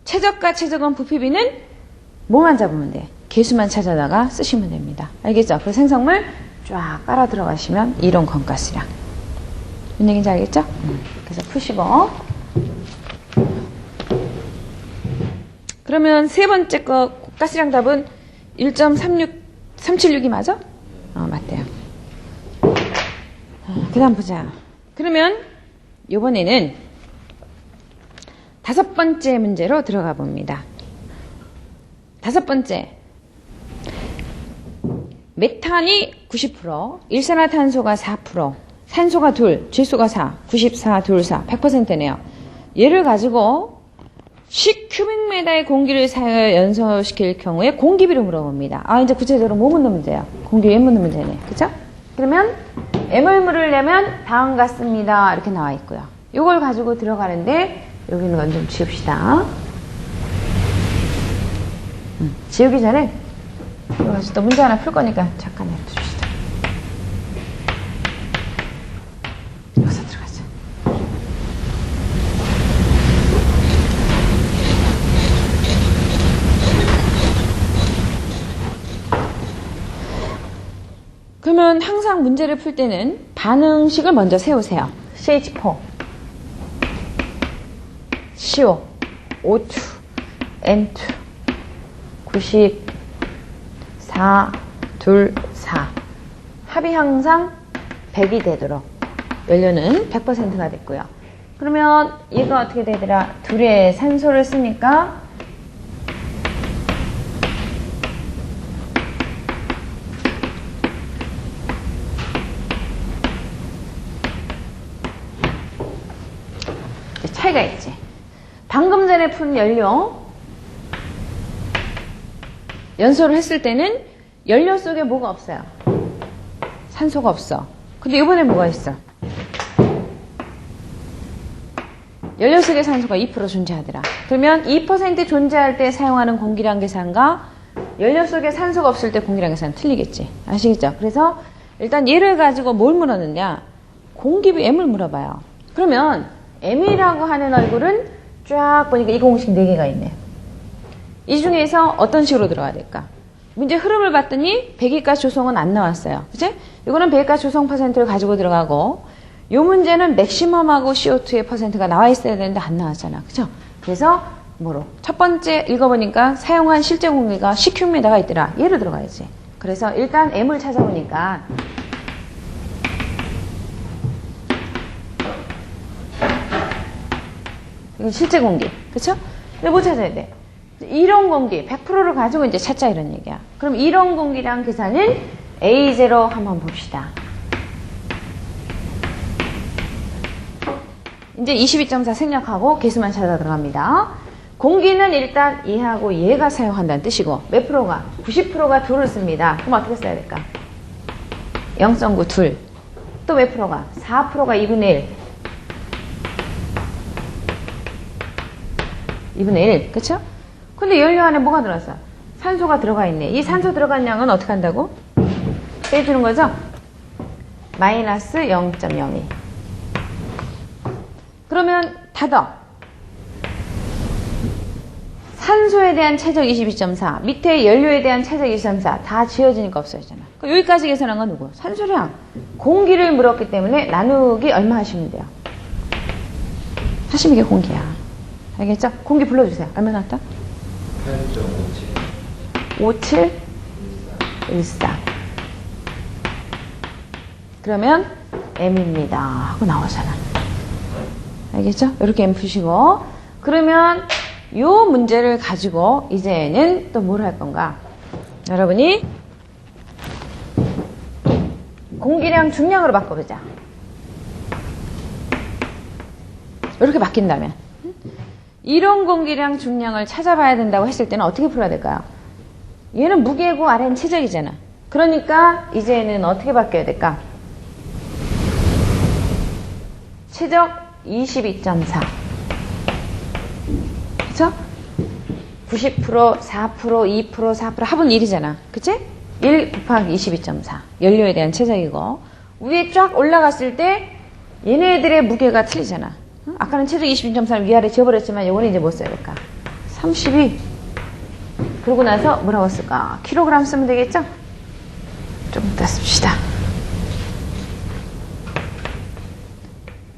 최적과 최적원 부피비는 뭐만 잡으면 돼? 개수만 찾아다가 쓰시면 됩니다. 알겠죠? 그 생성물 쫙 깔아 들어가시면 이론 건가스량. 무슨 얘기인지 알겠죠? 그래서 푸시고. 그러면 세 번째 거 가스량 답은 1.376이 맞아? 맞대요. 그 다음 보자. 그러면 이번에는 5번째 문제로 들어가 봅니다. 5번째. 메탄이 90%, 일산화탄소가 4%, 산소가 2, 질소가 4, 94, 2, 4, 100%네요. 얘를 가지고 10큐빅미터의 공기를 사용해 연소시킬 경우에 공기비를 물어봅니다. 아, 이제 구체적으로 뭐 묻는 문제야? 공기 왜 묻는 문제네. 그쵸? 그러면 M을 물으려면 다음 같습니다. 이렇게 나와 있고요. 이걸 가지고 들어가는데 여기 있는 건 좀 지웁시다. 지우기 전에 이거 가지고 또 문제 하나 풀 거니까 잠깐 냅두시다. 여기서 들어가자. 그러면 항상 문제를 풀 때는 반응식을 먼저 세우세요. CH4, CO, O2, N2, 94, 2, 4. 합이 항상 100이 되도록 연료는 100%가 됐고요. 그러면 얘가 어떻게 되더라? 둘의 산소를 쓰니까 차이가 있지. 방금 전에 푼 연소를 했을 때는 연료 속에 뭐가 없어요? 산소가 없어. 근데 이번에 뭐가 있어? 연료 속에 산소가 2% 존재하더라. 그러면 2% 존재할 때 사용하는 공기량 계산과 연료 속에 산소가 없을 때 공기량 계산은 틀리겠지. 아시겠죠? 그래서 일단 얘를 가지고 뭘 물었느냐? 공기비 M을 물어봐요. 그러면 M이라고 하는 얼굴은 쫙 보니까 이 공식 4개가 있네. 이 중에서 어떤 식으로 들어가야 될까? 문제 흐름을 봤더니 배기가스 조성은 안 나왔어요. 그치? 이거는 배기가스 조성 퍼센트를 가지고 들어가고 이 문제는 맥시멈하고 CO2의 퍼센트가 나와 있어야 되는데 안 나왔잖아. 그죠? 그래서 뭐로? 첫 번째 읽어보니까 사용한 실제 공기가 10큐빅미터가 있더라. 얘로 들어가야지. 그래서 일단 M을 찾아보니까 이건 실제 공기. 그쵸? 근데 뭐 찾아야 돼? 이런 공기 100%를 가지고 이제 찾자 이런 얘기야. 그럼 이런 공기량 계산은 A0 한번 봅시다. 이제 22.4 생략하고 개수만 찾아 들어갑니다. 공기는 일단 얘하고 얘가 사용한다는 뜻이고 몇 프로가? 90%가 2를 씁니다. 그럼 어떻게 써야 될까? 0.9 2. 또 몇 프로가? 4%가 2분의 1. 2분의 1. 그쵸? 근데 연료 안에 뭐가 들어갔어? 산소가 들어가 있네. 이 산소 들어간 양은 어떻게 한다고? 빼주는 거죠? 마이너스 0.02. 그러면 닫아. 산소에 대한 최적 22.4, 밑에 연료에 대한 최적 22.4 다 지워지니까 없어지잖아. 그럼 여기까지 계산한 건 누구? 산소량. 공기를 물었기 때문에 나누기 얼마 하시면 돼요? 하시면 이게 공기야. 알겠죠? 공기 불러주세요. 얼마 나왔다? 8.57. 57? 14. 그러면 M입니다. 하고 나오잖아. 알겠죠? 이렇게 M 푸시고. 그러면 요 문제를 가지고 이제는 또 뭘 할 건가? 여러분이 공기량 중량으로 바꿔보자. 이렇게 바뀐다면 이런 공기량 중량을 찾아봐야 된다고 했을 때는 어떻게 풀어야 될까요? 얘는 무게고 아래는 최적이잖아. 그러니까 이제는 어떻게 바뀌어야 될까? 최적 22.4. 그쵸? 90%, 4%, 2%, 4% 합은 1이잖아. 그치? 1 곱하기 22.4. 연료에 대한 최적이고 위에 쫙 올라갔을 때 얘네들의 무게가 틀리잖아. 아까는 최적 22.3을 위아래 지워버렸지만 요거는 이제 뭐 써야 될까? 32. 그러고 나서 뭐라고 쓸까? 킬로그램 쓰면 되겠죠? 좀 이따 씁시다.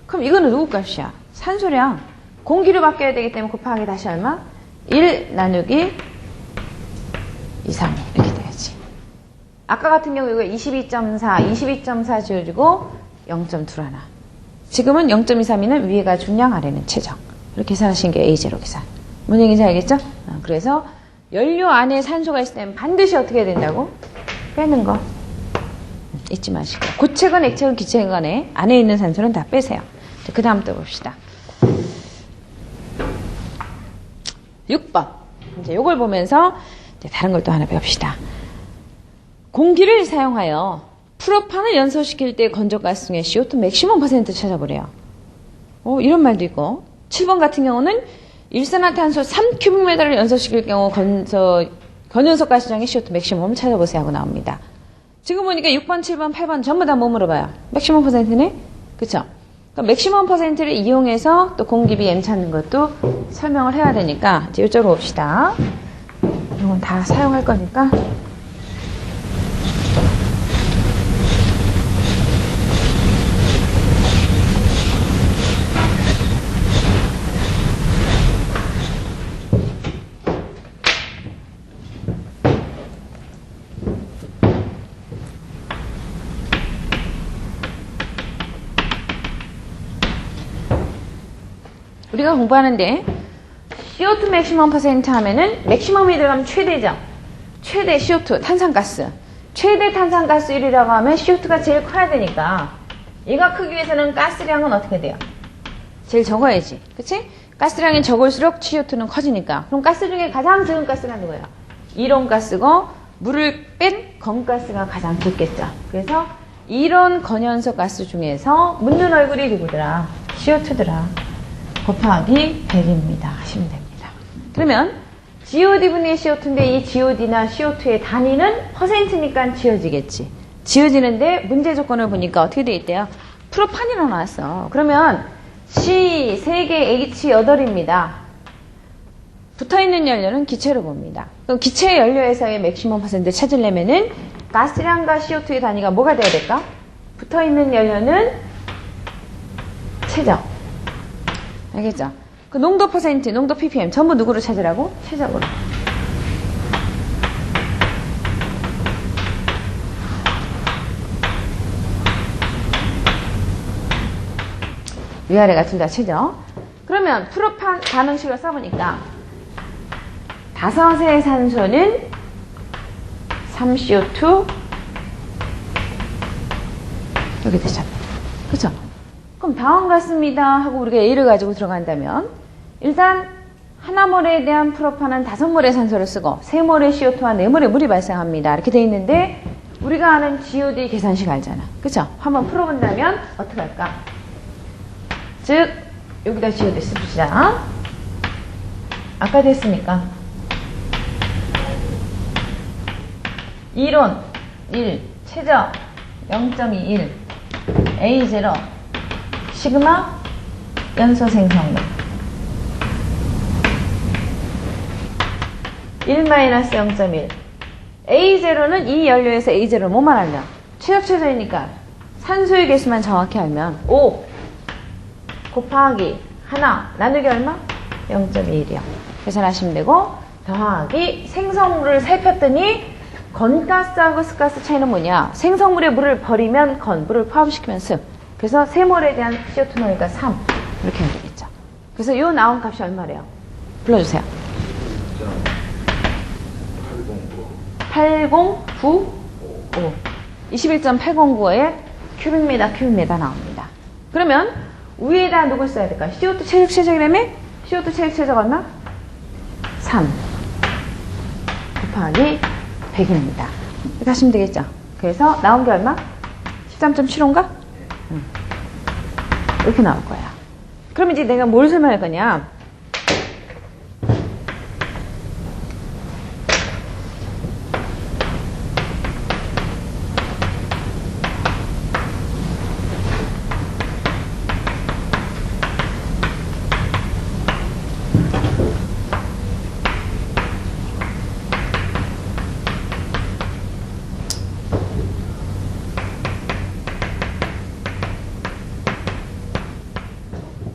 그럼 이거는 누구 값이야? 산소량. 공기로 바뀌어야 되기 때문에 곱하기 다시 얼마? 1 나누기 2, 3 이렇게 돼야지. 아까 같은 경우 이거 22.4 지워주고 0.2 하나. 지금은 0.23이는 위에가 중량 아래는 최적. 이렇게 계산하신 게 A0 계산. 뭔 얘기인지 알겠죠? 그래서 연료 안에 산소가 있을 때는 반드시 어떻게 해야 된다고? 빼는 거 잊지 마시고 고체건 액체건 기체건 간에 안에 있는 산소는 다 빼세요. 그 다음 또 봅시다. 6번 이제 요걸 보면서 이제 다른 걸 또 하나 배웁시다. 공기를 사용하여 프로판을 연소시킬 때 건조가스 중에 CO2 맥시멈 퍼센트 찾아보래요. 이런 말도 있고 7번 같은 경우는 일산화탄소 3큐빅미터를 연소시킬 경우 건연소 가스장의 CO2 맥시멈을 찾아보세요 하고 나옵니다. 지금 보니까 6번, 7번, 8번 전부 다 뭐 물어봐요? 맥시멈 퍼센트네? 그쵸? 그럼 맥시멈 퍼센트를 이용해서 또 공기비 M 찾는 것도 설명을 해야 되니까 이제 이쪽으로 봅시다. 이건 다 사용할 거니까. 우리가 공부하는데 CO2 맥시멈 퍼센트 하면은 맥시멈이 들어가면 최대죠. 최대 CO2 탄산가스. 최대 탄산가스 1이라고 하면 CO2가 제일 커야 되니까 얘가 크기 위해서는 가스량은 어떻게 돼요? 제일 적어야지. 그치? 가스량이 적을수록 CO2는 커지니까. 그럼 가스 중에 가장 적은 가스가 누구예요? 이론가스고 물을 뺀 건가스가 가장 적겠죠. 그래서 이론 건연소 가스 중에서 묻는 얼굴이 누구더라? CO2더라. 곱하기 100입니다. 하시면 됩니다. 그러면 GOD분의 CO2인데 이 GOD나 CO2의 단위는 퍼센트니까 지워지겠지. 지워지는데 문제 조건을 보니까 어떻게 돼 있대요? 프로판이라고 나왔어. 그러면 C 3개 H 8입니다. 붙어있는 연료는 기체로 봅니다. 그럼 기체 연료에서의 맥시멈 퍼센트 찾으려면은 가스량과 CO2의 단위가 뭐가 돼야 될까? 붙어있는 연료는 최저. 알겠죠? 그 농도 퍼센트, 농도 ppm 전부 누구로 찾으라고? 최적으로. 위아래가 둘 다 최저. 그러면 프로판 반응식을 써보니까 5의 산소는 3CO2 여기 되잖아요. 그쵸? 그럼 다음 같습니다 하고 우리가 A를 가지고 들어간다면 일단 하나 몰에 대한 프로판은 5몰의 산소를 쓰고 3몰의 CO2와 4몰의 물이 발생합니다. 이렇게 돼 있는데 우리가 아는 GOD 계산식 알잖아. 그쵸? 한번 풀어본다면 어떻게 할까? 즉 여기다 GOD 씁시다. 아까도 했으니까 이론 1, 최저 0.21 A0 시그마 연소 생성물 1-0.1 A0는 이 연료에서 A0를 뭐만 알면 최적이니까 산소의 개수만 정확히 알면 5 곱하기 1 나누기 얼마? 0.21이요. 계산하시면 되고 더하기 생성물을 살폈더니 건가스하고 습가스 차이는 뭐냐? 생성물에 물을 버리면 건, 물을 포함시키면 습. 그래서 세몰에 대한 CO2 넣으니까 3 이렇게 하면 되겠죠. 그래서 요 나온 값이 얼마래요? 불러주세요. 809 5 21.809에 큐빅미터 나옵니다. 그러면 위에다 누굴 써야 될까? CO2 최적이라며? CO2 최적 얼마? 3 곱하기 100입니다. 이렇게 하시면 되겠죠. 그래서 나온 게 얼마? 13.75인가? 이렇게 나올 거야. 그럼 이제 내가 뭘 설명할 거냐?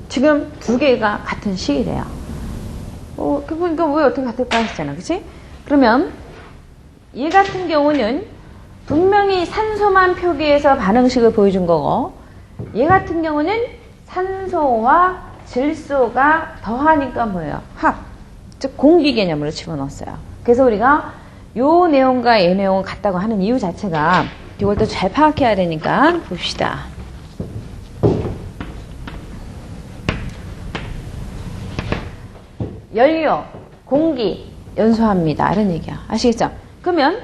지금 두 개가 같은 식이래요. 그러니까 왜 어떻게 같을까 했잖아. 그치? 그러면 얘 같은 경우는 분명히 산소만 표기해서 반응식을 보여준 거고 얘 같은 경우는 산소와 질소가 더하니까 뭐예요? 합. 즉 공기 개념으로 집어넣었어요. 그래서 우리가 요 내용과 얘 내용은 같다고 하는 이유 자체가 이걸 또 잘 파악해야 되니까 봅시다. 연료, 공기 연소합니다. 이런 얘기야. 아시겠죠? 그러면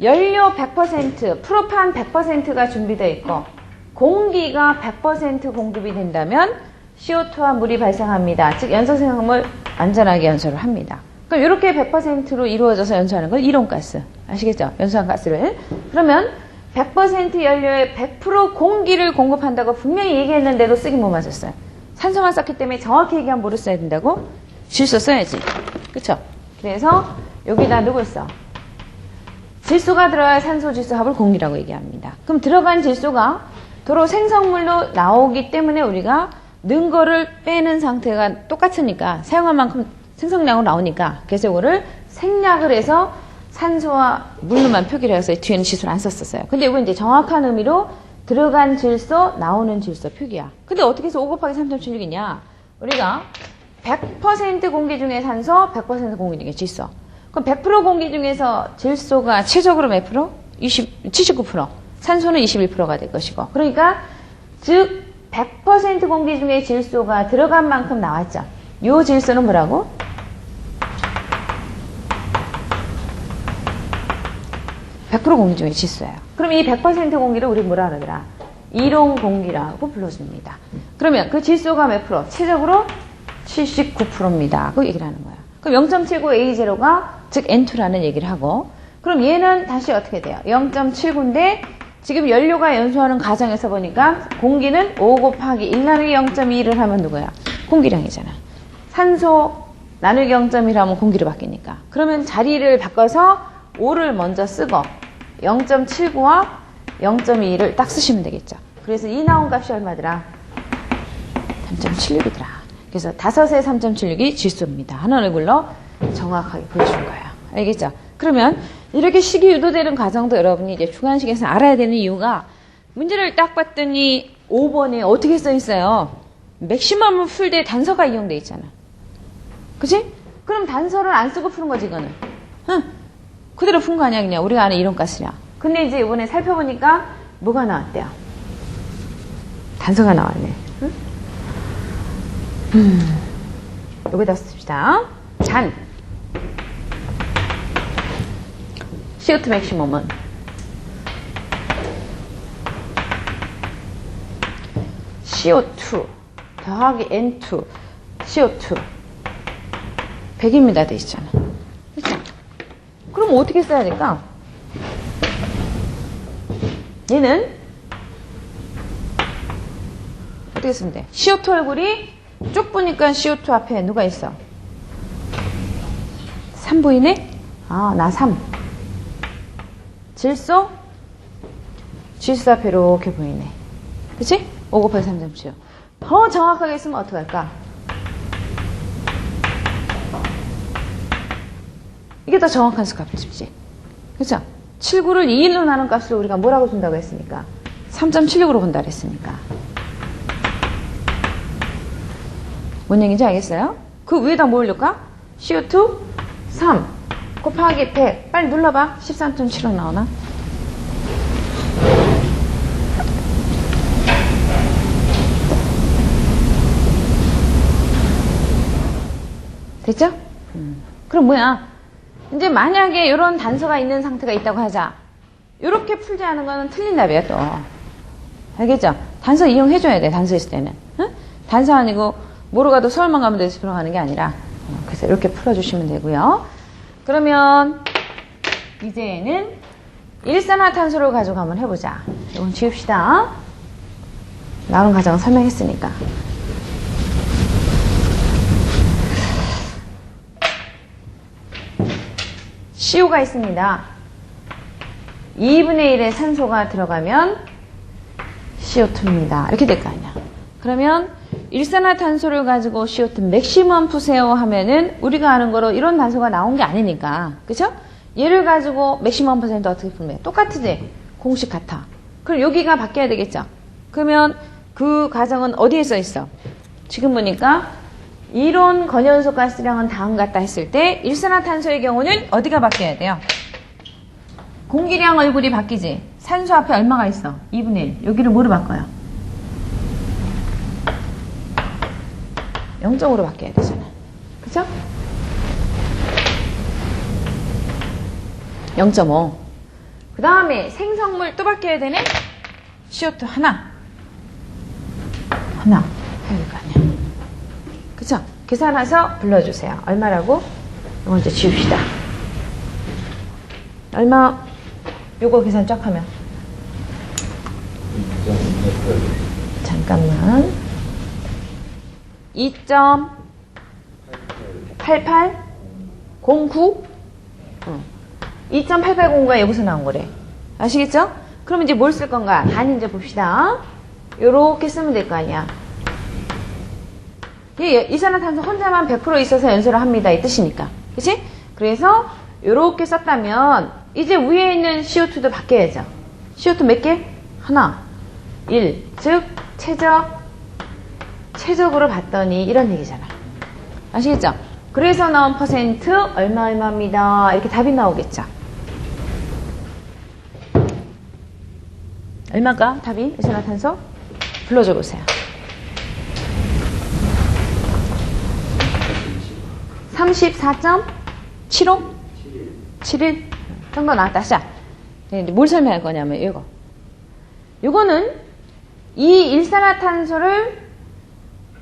연료 100%, 프로판 100%가 준비되어 있고 공기가 100% 공급이 된다면 CO2와 물이 발생합니다. 즉 연소생성물 안전하게 연소를 합니다. 그럼 이렇게 100%로 이루어져서 연소하는 걸 이온가스. 아시겠죠? 연소한 가스를. 그러면 100% 연료에 100% 공기를 공급한다고 분명히 얘기했는데도 쓰기 못 맞았어요. 산소만 썼기 때문에 정확히 얘기하면 뭐를 써야 된다고? 질소 써야지. 그쵸? 그래서 여기다 누구 써? 질소가 들어갈 산소 질소 합을 공기라고 얘기합니다. 그럼 들어간 질소가 도로 생성물로 나오기 때문에 우리가 는 거를 빼는 상태가 똑같으니까 사용한 만큼 생성량으로 나오니까 그래서 이거를 생략을 해서 산소와 물로만 표기를 해서 뒤에는 질소를 안 썼었어요. 근데 이거 이제 정확한 의미로 들어간 질소, 나오는 질소 표기야. 근데 어떻게 해서 5 곱하기 3.76이냐? 우리가 100% 공기 중에 산소, 100% 공기 중에 질소. 그럼 100% 공기 중에서 질소가 최적으로 몇 프로? 79%. 산소는 21%가 될 것이고. 그러니까 즉 100% 공기 중에 질소가 들어간 만큼 나왔죠. 요 질소는 뭐라고? (100% 공기 중에 질소예요. 그럼 이 100% 공기를 우리 뭐라 그러더라? 이론 공기라고 불러줍니다. 그러면 그 질소가 몇 프로? 최적으로 79%입니다. 그 얘기를 하는 거야. 그럼 0.79A0가 즉 N2라는 얘기를 하고 그럼 얘는 다시 어떻게 돼요? 0.79인데 지금 연료가 연소하는 과정에서 보니까 공기는 5 곱하기 1 나누기 0.2를 하면 누구야? 공기량이잖아. 산소 나누기 0.1 하면 공기로 바뀌니까. 그러면 자리를 바꿔서 5를 먼저 쓰고 0.79와 0.2를 딱 쓰시면 되겠죠. 그래서 이 나온 값이 얼마더라? 3.76이더라. 그래서 5의 3.76이 질소입니다. 하는 얼굴로 정확하게 보여준 거예요. 알겠죠? 그러면 이렇게 식이 유도되는 과정도 여러분이 이제 주관식에서 알아야 되는 이유가 문제를 딱 봤더니 5번에 어떻게 써 있어요? 맥시멈을 풀 때 단서가 이용돼 있잖아. 그치? 그럼 단서를 안 쓰고 푸는 거지 이거는. 응. 그대로 푼 거 아니야 그냥 우리가 아는 이론가스냐. 근데 이제 이번에 살펴보니까 뭐가 나왔대요? 단서가 나왔네. 응? 여기다 씁시다. 단 CO2 맥시멈은 CO2 더하기 N2 CO2 100입니다 돼 있잖아. 그렇죠? 그럼 어떻게 써야 될까? 얘는 어떻게 쓰면 돼? CO2 얼굴이 쭉 보니까 CO2 앞에 누가 있어? 3 보이네? 아, 나 3. 질소? 질소 앞에 이렇게 보이네. 그치? 5 곱하기 3.7. 더 정확하게 쓰면 어떡할까? 이게 더 정확한 수값이지. 그쵸? 79를 2일로 나눈 값을 우리가 뭐라고 준다고 했으니까? 3.76으로 본다 그랬으니까. 뭔 얘기인지 알겠어요? 그 위에다 뭐 올릴까? CO2 3 곱하기 100. 빨리 눌러봐. 13.75 나오나? 됐죠? 그럼 뭐야? 이제 만약에 이런 단서가 있는 상태가 있다고 하자. 이렇게 풀지 않은 거는 틀린 답이야 또. 알겠죠? 단서 이용해줘야 돼. 단서 있을 때는. 응? 단서 아니고 뭐로 가도 서울만 가면 돼서 들어가는 게 아니라. 그래서 이렇게 풀어주시면 되고요. 그러면 이제는 일산화탄소를 가지고 한번 해보자. 이건 지웁시다. 나오는 과정은 설명했으니까. CO가 있습니다. 2분의 1의 산소가 들어가면 CO2입니다. 이렇게 될 거 아니야. 그러면 일산화탄소를 가지고 CO2 맥시멈 푸세요 하면은 우리가 아는 거로 이런 단서가 나온 게 아니니까. 그쵸? 얘를 가지고 맥시멈 퍼센트 어떻게 풀면 돼? 똑같지? 공식 같아. 그럼 여기가 바뀌어야 되겠죠? 그러면 그 과정은 어디에 써 있어? 지금 보니까 이론 건연소 가스량은 다음 같다 했을 때 일산화탄소의 경우는 어디가 바뀌어야 돼요? 공기량 얼굴이 바뀌지. 산소 앞에 얼마가 있어? 2분의 1. 여기를 뭐로 바꿔요? 0.5로 바뀌어야 되잖아. 그죠? 0.5. 그 다음에 생성물 또 바뀌어야 되네? CO2 하나 해야 될 거 아니야. 그쵸? 계산해서 불러주세요. 얼마라고? 이거 이제 지웁시다. 얼마? 요거 계산 쫙 하면. 잠깐만. 2.8809? 2.8809가 여기서 나온 거래. 아시겠죠? 그럼 이제 뭘 쓸 건가? 단위 이제 봅시다. 요렇게 쓰면 될 거 아니야. 이산화탄소 혼자만 100% 있어서 연소를 합니다. 이 뜻이니까. 그치? 그래서 요렇게 썼다면 이제 위에 있는 CO2도 바뀌어야죠. CO2 몇 개? 하나. 1. 즉 최적으로 봤더니 이런 얘기잖아. 아시겠죠? 그래서 나온 퍼센트 얼마입니다. 이렇게 답이 나오겠죠. 얼마가 답이? 이산화탄소? 불러줘 보세요. 34.75? 71? 정도 나왔다. 자, 뭘 설명할 거냐면 이거. 이거는 이 일산화탄소를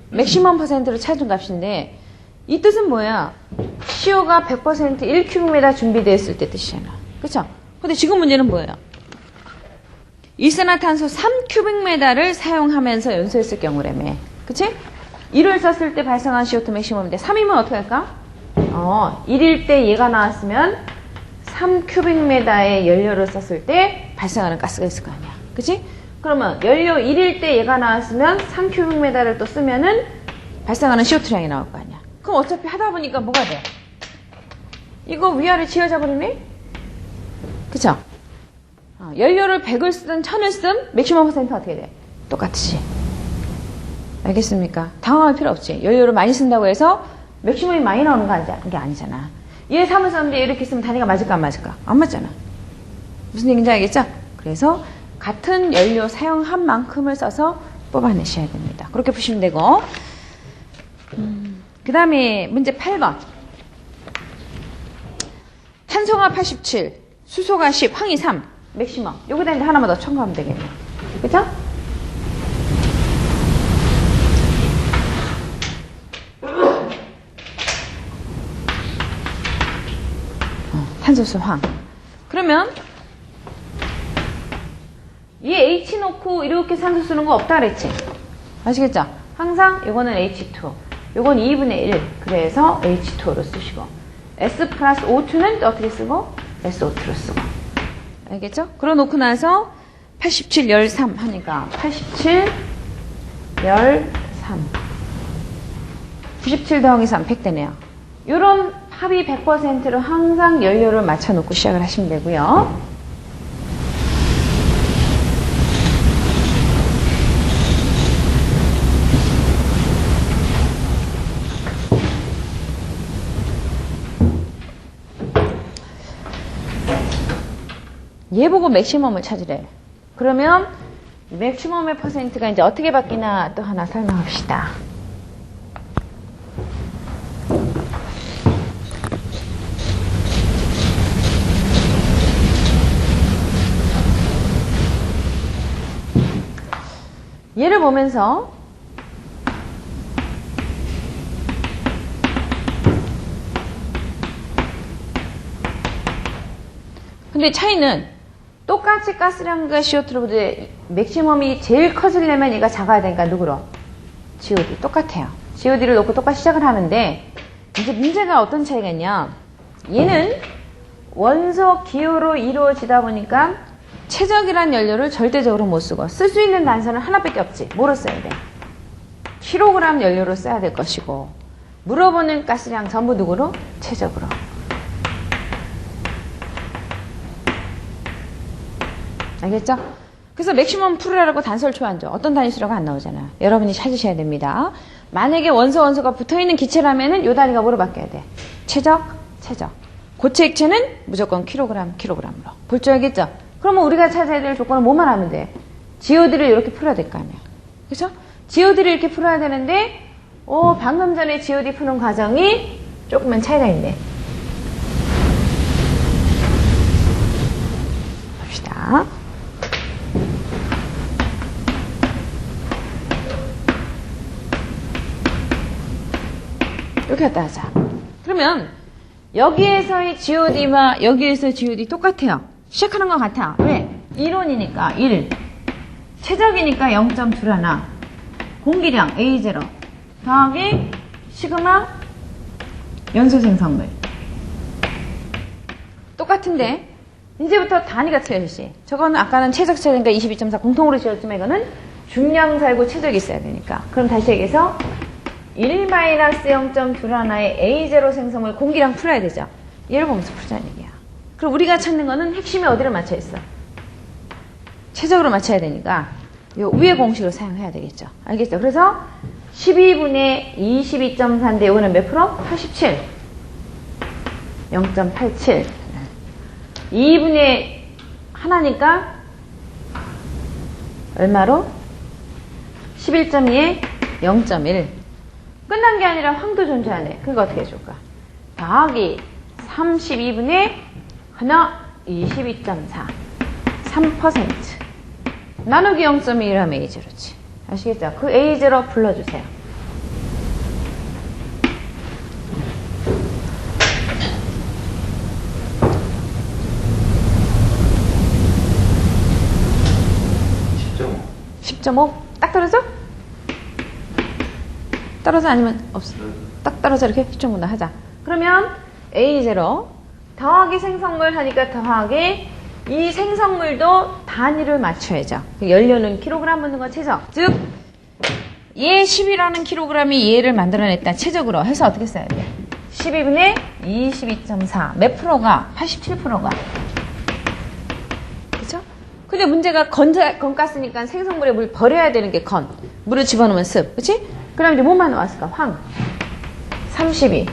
맥시멈 퍼센트로 찾은 값인데 이 뜻은 뭐야? CO가 100% 1큐빅미터 준비되었을 때 뜻이잖아. 그쵸? 근데 지금 문제는 뭐예요? 일산화탄소 3큐빅미터를 사용하면서 연소했을 경우라며. 그치? 1을 썼을 때 발생한 CO2 맥시멈인데 3이면 어떻게 할까? 1일 때 얘가 나왔으면 3큐빅미터의 연료를 썼을 때 발생하는 가스가 있을 거 아니야. 그치? 그러면 연료 1일 때 얘가 나왔으면 3큐빅미터를 또 쓰면은 발생하는 CO2량이 나올 거 아니야. 그럼 어차피 하다 보니까 뭐가 돼? 이거 위아래 지어져 버리네? 그쵸? 연료를 100을 쓰든 1000을 쓰든 맥시멈 퍼센트 어떻게 돼? 똑같지. 알겠습니까? 당황할 필요 없지. 연료를 많이 쓴다고 해서 맥시멈이 많이 나오는 게 아니잖아. 얘 3을 썼는데 이렇게 쓰면 단위가 맞을까 안 맞을까? 안 맞잖아. 무슨 얘기인지 알겠죠? 그래서 같은 연료 사용한 만큼을 써서 뽑아내셔야 됩니다. 그렇게 보시면 되고 그 다음에 문제 8번 탄소가 87, 수소가 10, 황이 3 맥시멈. 여기다 이제 하나만 더 첨가하면 되겠네. 그죠? 탄소수 황. 그러면 이 H 놓고 이렇게 산소 쓰는 거 없다 그랬지? 아시겠죠? 항상 이거는 H2, 이건 2분의 1. 그래서 H2로 쓰시고 S 플러스 O2는 또 어떻게 쓰고? SO2로 쓰고. 알겠죠? 그러 놓고 나서 87, 13 하니까 87, 13 97 더하기 3, 100 되네요. 요런 합이 100%로 항상 연료를 맞춰놓고 시작을 하시면 되고요. 얘 보고 맥시멈을 찾으래. 그러면 맥시멈의 퍼센트가 이제 어떻게 바뀌나 또 하나 설명합시다. 얘를 보면서 근데 차이는 똑같이 가스량과 CO2보다 맥시멈이 제일 커지려면 얘가 작아야 되니까 누구로? GOD. 똑같아요. GOD를 놓고 똑같이 시작을 하는데 이제 문제가 어떤 차이가 있냐. 얘는 원소 기호로 이루어지다 보니까 최적이란 연료를 절대적으로 못 쓰고 쓸 수 있는 단서는 하나밖에 없지. 뭐로 써야 돼? 킬로그램 연료로 써야 될 것이고 물어보는 가스량 전부 누구로? 최적으로. 알겠죠? 그래서 맥시멈 풀으라고 단서를 줘 안 줘. 어떤 단위수라고 안 나오잖아. 여러분이 찾으셔야 됩니다. 만약에 원소가 붙어있는 기체라면은 요 단위가 뭐로 바뀌어야 돼? 최적. 고체 액체는 무조건 킬로그램으로. 볼 줄 알겠죠? 그러면 우리가 찾아야 될 조건은 뭐만 하면 돼? GOD를 이렇게 풀어야 될 거 아니야. 그쵸? GOD를 이렇게 풀어야 되는데, 방금 전에 GOD 푸는 과정이 조금만 차이가 있네. 봅시다. 이렇게 갖다 하자. 그러면 여기에서의 GOD와 여기에서의 GOD 똑같아요. 시작하는 것 같아. 왜? 이론이니까 1, 최적이니까 0.21, 공기량 A0 더하기 시그마 연소 생성물. 똑같은데 이제부터 단위가 틀려지지. 저거는 아까는 최적차니까 22.4 공통으로 지었지만 이거는 중량 살고 최적이 있어야 되니까. 그럼 다시 얘기해서 1-0.21의 A0 생성물 공기량 풀어야 되죠. 얘를 보면서 풀자는 얘기야. 그럼 우리가 찾는 거는 핵심이 어디를 맞춰 있어? 최적으로 맞춰야 되니까 요 위의 공식을 사용해야 되겠죠. 알겠죠? 그래서 12분의 22.4인데 이거는 몇 프로? 87. 0.87. 2분의 하나니까 얼마로? 11.2에 0.1. 끝난 게 아니라 황도 존재하네. 그러니까 어떻게 해줄까? 더하기 32분의 하나 22.4. 3%. 나누기 0.1하면 A0지. 아시겠죠? 그 A0 불러주세요. 딱 떨어져? 떨어져 아니면 없어? 딱 떨어져 이렇게 10.5나 하자. 그러면 A0 더하기 생성물 하니까 더하기 이 생성물도 단위를 맞춰야죠. 연료는 킬로그램 묻는 거 최적. 즉, 얘 10이라는 킬로그램이 얘를 만들어냈다. 최적으로 해서 어떻게 써야 돼? 12분의 22.4. 몇 프로가? 87%가. 그쵸? 근데 문제가 건가스니까 생성물에 물 버려야 되는 게 건. 물을 집어넣으면 습. 그치? 그럼 이제 뭐만 나왔을까? 황. 32.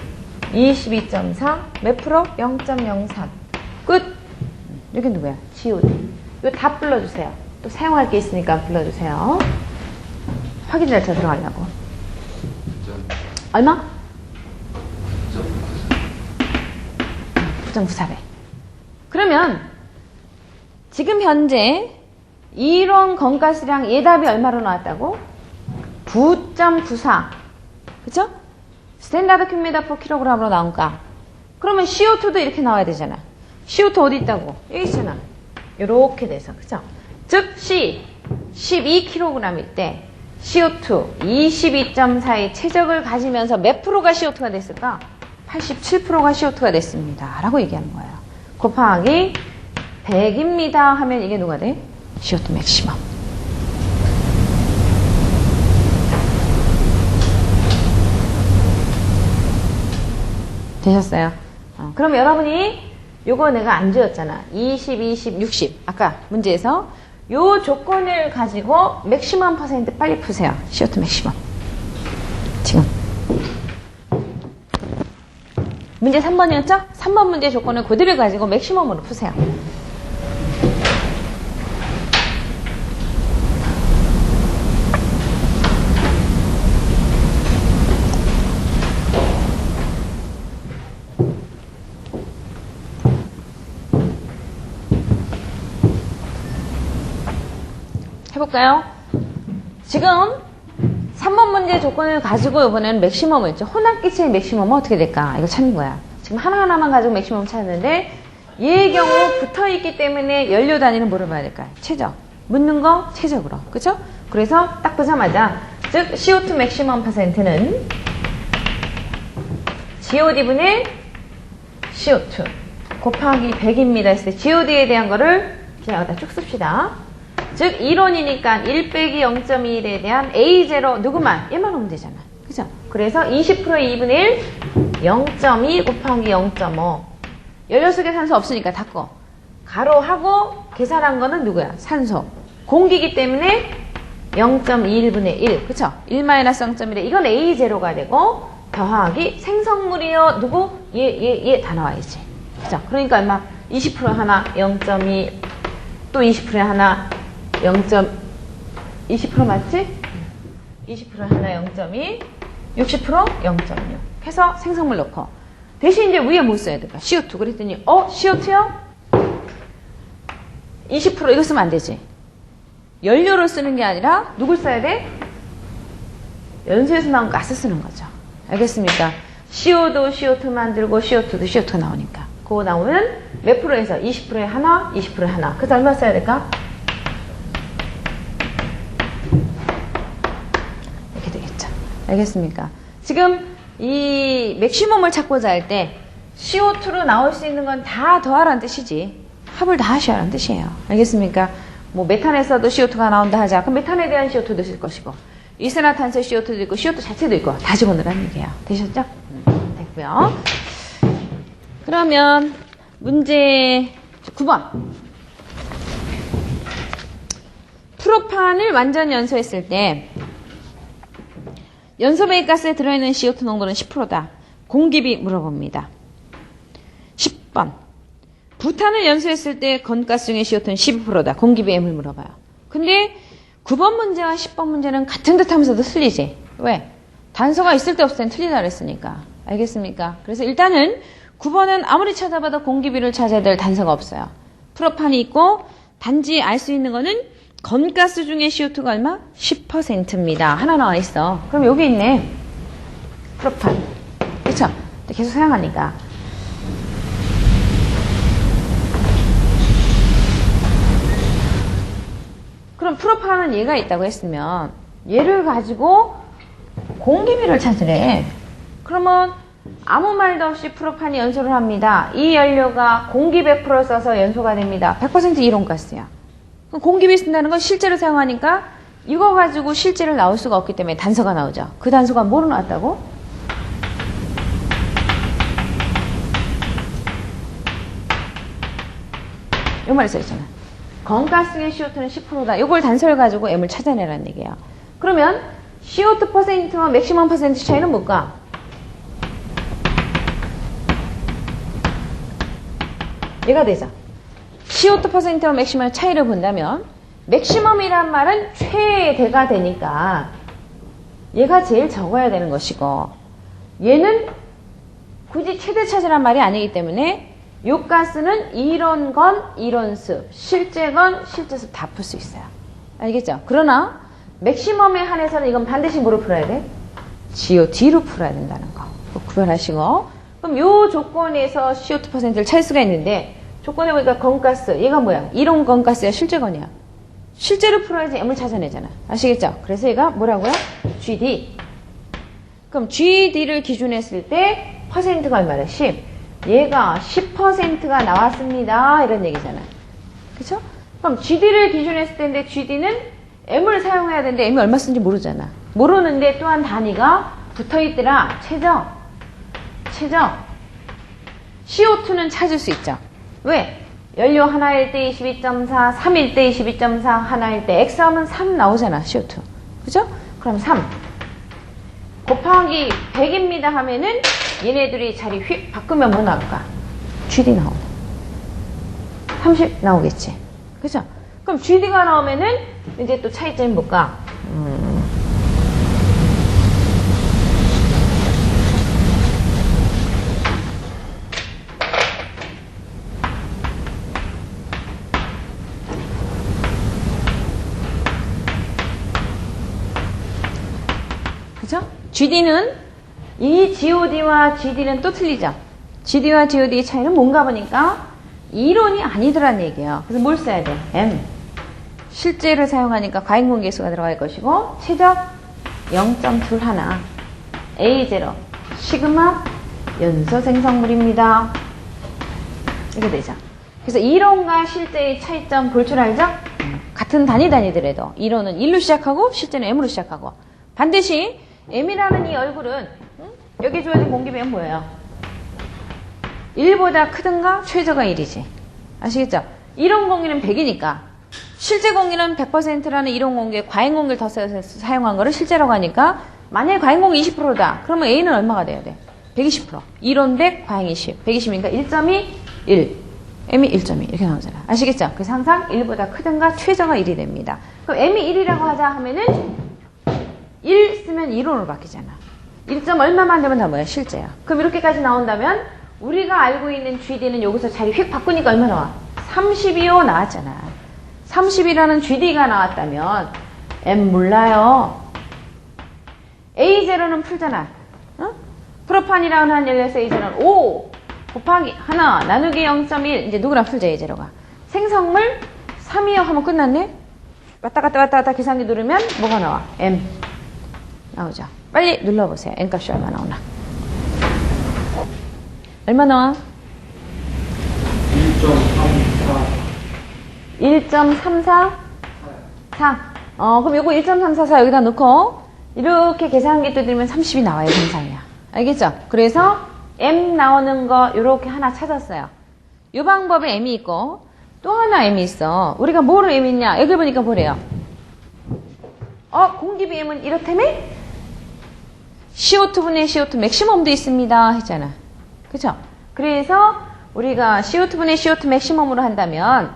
22.4. 몇 프로? 0.03. 끝. 여기 누구야? GOD. 이거 다 불러주세요. 또 사용할 게 있으니까 불러주세요. 확인 절차 들어가려고. 얼마? 9.94배. 그러면 지금 현재 이론 건가스량 예답이 얼마로 나왔다고? 9.94. 그쵸? 스탠다드 큐미터 퍼 킬로그램으로 나온가? 그러면 CO2도 이렇게 나와야 되잖아. CO2 어디 있다고? 여기 있잖아. 요렇게 돼서. 그죠? 즉, C 12kg일 때 CO2 22.4의 최적을 가지면서 몇 프로가 CO2가 됐을까? 87%가 CO2가 됐습니다. 라고 얘기하는 거예요. 곱하기 100입니다. 하면 이게 누가 돼? CO2 맥시멈. 되셨어요? 그럼 여러분이 요거 내가 안 지었잖아. 20, 20, 60. 아까 문제에서 요 조건을 가지고 맥시멈 퍼센트 빨리 푸세요. CO2 맥시멈. 지금. 문제 3번이었죠? 3번 문제 조건을 그대로 가지고 맥시멈으로 푸세요. 해볼까요? 지금 3번 문제 조건을 가지고 이번에는 맥시멈을 했죠. 혼합기체의 맥시멈은 어떻게 될까? 이거 찾는 거야. 지금 하나하나만 가지고 맥시멈 찾는데 얘의 경우 붙어있기 때문에 연료 단위는 뭐를 봐야 될까요? 최적. 묻는 거 최적으로. 그쵸? 그래서 딱 보자마자 즉 CO2 맥시멈 퍼센트는 GOD분의 CO2 곱하기 100입니다 했을 때 GOD에 대한 거를 그냥 여기다 쭉 씁시다. 즉 이론이니까 1 빼기 0.21에 대한 A0 누구만? 얘만 오면 되잖아. 그죠? 그래서 20%의 2분의 1 0.2 곱하기 0.5 연료 속에 산소 없으니까 닫고 가로하고 계산한 거는 누구야? 산소. 공기이기 때문에 0.21분의 1 그쵸? 1-0.1에 이건 A0가 되고 더하기 생성물이요 누구? 얘 다 나와야지. 그죠? 그러니까 얼마? 20% 하나 0.2, 또 20% 하나 20% 맞지? 20% 하나 0.2, 60% 0.6 해서 생성물 넣고 대신 이제 위에 뭐 써야 될까? CO2 그랬더니 CO2요? 20% 이거 쓰면 안 되지. 연료를 쓰는 게 아니라 누굴 써야 돼? 연소에서 나온 가스 쓰는 거죠. 알겠습니까? CO도 CO2 만들고 CO2도 CO2 나오니까 그거 나오면 몇 프로에서 20%에 하나, 20%에 하나. 그래서 얼마 써야 될까? 이렇게 되겠죠. 알겠습니까? 지금 이 맥시멈을 찾고자 할 때 CO2로 나올 수 있는 건 다 더하라는 뜻이지 합을 다 하셔라는 뜻이에요. 알겠습니까? 뭐 메탄에서도 CO2가 나온다 하자. 그럼 메탄에 대한 CO2도 있을 것이고 이산화탄소 CO2도 있고 CO2 자체도 있고 다 집어넣으라는 얘기예요. 되셨죠? 됐고요. 그러면 문제 9번. 프로판을 완전 연소했을 때 연소 배기가스에 들어있는 CO2 농도는 10%다. 공기비 물어봅니다. 10번. 부탄을 연소했을 때 건가스 중의 CO2는 12%다. 공기비 M을 물어봐요. 근데 9번 문제와 10번 문제는 같은 듯 하면서도 틀리지. 왜? 단서가 있을 때 없을 땐 틀리다 그랬으니까. 알겠습니까? 그래서 일단은 9번은 아무리 찾아봐도 공기비를 찾아야 될 단서가 없어요. 프로판이 있고 단지 알 수 있는 거는 건가스 중에 CO2가 얼마? 10%입니다. 하나 나와 있어. 그럼 여기 있네. 프로판. 그쵸? 계속 사용하니까. 그럼 프로판은 얘가 있다고 했으면 얘를 가지고 공기비를 찾으래. 그러면 아무 말도 없이 프로판이 연소를 합니다. 이 연료가 공기 100% 써서 연소가 됩니다. 100% 이온가스야. 그럼 공기비 쓴다는 건 실제로 사용하니까 이거 가지고 실제로 나올 수가 없기 때문에 단서가 나오죠. 그 단서가 뭐로 나왔다고? 요 말이 써있잖아. 건가스의 CO2는 10%다. 이걸 단서를 가지고 M을 찾아내라는 얘기예요. 그러면 CO2 퍼센트와 맥시멈 퍼센트 차이는 뭘까? 얘가 되죠. CO2 퍼센트와 맥시멈의 차이를 본다면 맥시멈이란 말은 최대가 되니까 얘가 제일 적어야 되는 것이고 얘는 굳이 최대 찾으란 말이 아니기 때문에 요 가스는 이론건 이론수, 실제건 실제수 다 풀 수 있어요. 알겠죠? 그러나 맥시멈에 한해서는 이건 반드시 뭐로 풀어야 돼? GOD로 풀어야 된다는 거. 구별하시고 그럼 요 조건에서 CO2 퍼센트를 찾을 수가 있는데 조건에 보니까 건가스, 얘가 뭐야? 이론 건가스야, 실제건이야. 실제로 풀어야지 M을 찾아내잖아. 아시겠죠? 그래서 얘가 뭐라고요? GD. 그럼 GD를 기준했을 때 퍼센트가 얼마래? 10. 얘가 10%가 나왔습니다. 이런 얘기잖아. 그쵸? 그럼 GD를 기준했을 때인데 GD는 M을 사용해야 되는데 M이 얼마 쓰는지 모르잖아. 모르는데 또한 단위가 붙어있더라. 최저. CO2는 찾을 수 있죠. 왜? 연료 하나일 때 22.4, 3일 때 22.4, 하나일 때 X하면 3 나오잖아. CO2. 그죠? 그럼 3 곱하기 100입니다 하면은 얘네들이 자리 휙 바꾸면 뭐 나올까? GD 나오네. 30 나오겠지. 그죠? 그럼 GD가 나오면은 이제 또 차이점이 뭘까? 그죠? GD는 이 GOD와 GD는 또 틀리죠. GD와 GOD의 차이는 뭔가 보니까 이론이 아니더란 얘기예요. 그래서 뭘 써야 돼? M. 실제를 사용하니까 과잉공개수가 들어갈 것이고 최적 0.21 A0 시그마 연소 생성물입니다. 이렇게 되죠. 그래서 이론과 실제의 차이점 볼 줄 알죠? 같은 단위더라도 이론은 1로 시작하고 실제는 M으로 시작하고 반드시 M이라는 이 얼굴은 여기 주어진 공기비는 뭐예요? 1보다 크든가 최저가 1이지. 아시겠죠? 이론 공기는 100이니까 실제 공기는 100%라는 이론 공기에 과잉 공기를 더 써서 사용한 거를 실제라고 하니까 만약에 과잉 공기 20%다. 그러면 A는 얼마가 돼야 돼? 120%. 이론 100, 과잉 20. 120이니까 1.2 1. m이 1.2 이렇게 나오잖아. 아시겠죠? 그래서 항상 1보다 크든가 최저가 1이 됩니다. 그럼 m이 1이라고 하자 하면은 1 쓰면 이론으로 바뀌잖아. 1점 얼마만 되면 다 뭐야? 실제야. 그럼 이렇게까지 나온다면 우리가 알고 있는 GD는 여기서 자리 휙 바꾸니까 얼마 나와? 32호 나왔잖아. 30이라는 GD가 나왔다면 M 몰라요. A0는 풀잖아. 어? 프로판이라는 한 열려서 A0는 5 곱하기 하나 나누기 0.1 이제 누구랑 풀자 A0가. 생성물 3이요 하면 끝났네. 왔다 갔다 계산기 누르면 뭐가 나와? M 나오죠. 빨리 눌러보세요. M 값이 얼마 나오나. 얼마 나와? 1.334 4. 그럼 요거 1.344 여기다 넣고 이렇게 계산기 두드리면 30이 나와요. 정상이야. 알겠죠? 그래서 M 나오는 거 요렇게 하나 찾았어요. 요 방법에 M이 있고 또 하나 M이 있어. 우리가 뭐로 M이 있냐? 여기 보니까 뭐래요? 공기비 M은 이렇다며? CO2분의 CO2 맥시멈도 있습니다. 했잖아. 그쵸? 그래서 우리가 CO2분의 CO2 맥시멈으로 한다면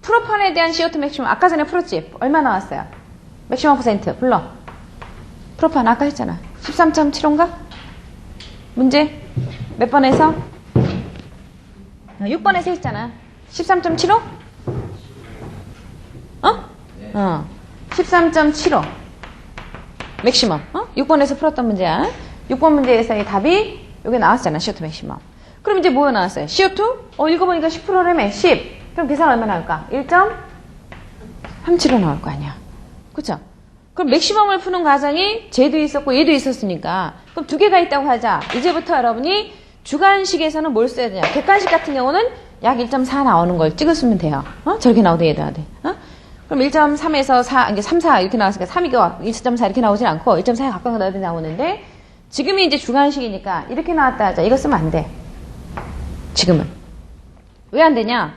프로판에 대한 CO2 맥시멈 아까 전에 풀었지? 얼마 나왔어요? 맥시멈 퍼센트 불러. 프로판 아까 했잖아. 13.75인가? 문제 몇 번에서? 6번에서 했잖아. 13.75? 13.75 맥시멈. 6번에서 풀었던 문제야. 6번 문제에서의 답이 여기 나왔잖아. CO2 맥시멈. 그럼 이제 뭐가 나왔어요? CO2? 읽어보니까 10%라며. 10. 그럼 계산 얼마 나올까? 1.37로 나올 거 아니야. 그쵸? 그럼 맥시멈을 푸는 과정이 쟤도 있었고 얘도 있었으니까 그럼 두 개가 있다고 하자. 이제부터 여러분이 주관식에서는 뭘 써야 되냐? 객관식 같은 경우는 약 1.4 나오는 걸 찍었으면 돼요. 저렇게 나오도 얘도 하대. 그럼 1.3에서 4, 이게 3, 4 이렇게 나왔으니까 3이고 1.4 이렇게 나오진 않고 1.4에 가까운 거 나오는데 지금이 이제 주관식이니까 이렇게 나왔다 하자. 이거 쓰면 안 돼. 지금은. 왜 안 되냐?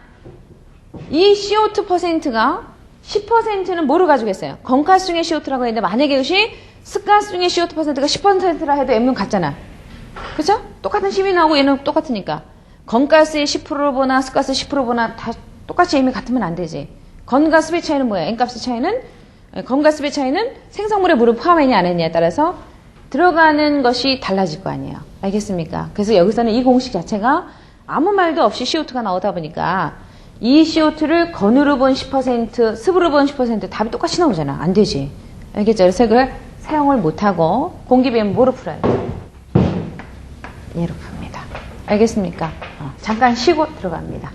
이 CO2 퍼센트가 10%는 뭐를 가지고 있어요? 건가스 중의 CO2라고 했는데 만약에 이것이 습가스 중의 CO2 퍼센트가 10%라 해도 M은 같잖아. 그죠? 똑같은 10이 나오고 얘는 똑같으니까. 건가스의 10%를 보나 습가스 10% 보나 다 똑같이 M이 같으면 안 되지. 건과 습의 차이는 뭐야? N값의 차이는 건과 습의 차이는 생성물에 물을 포함했냐 안 했냐에 따라서 들어가는 것이 달라질 거 아니에요. 알겠습니까? 그래서 여기서는 이 공식 자체가 아무 말도 없이 CO2가 나오다 보니까 이 CO2를 건으로 본 10%, 습으로 본 10% 답이 똑같이 나오잖아. 안 되지. 알겠죠? 그래서 그걸 사용을 못하고 공기비는 뭐로 풀어야 돼? 얘로 풉니다. 알겠습니까? 잠깐 쉬고 들어갑니다.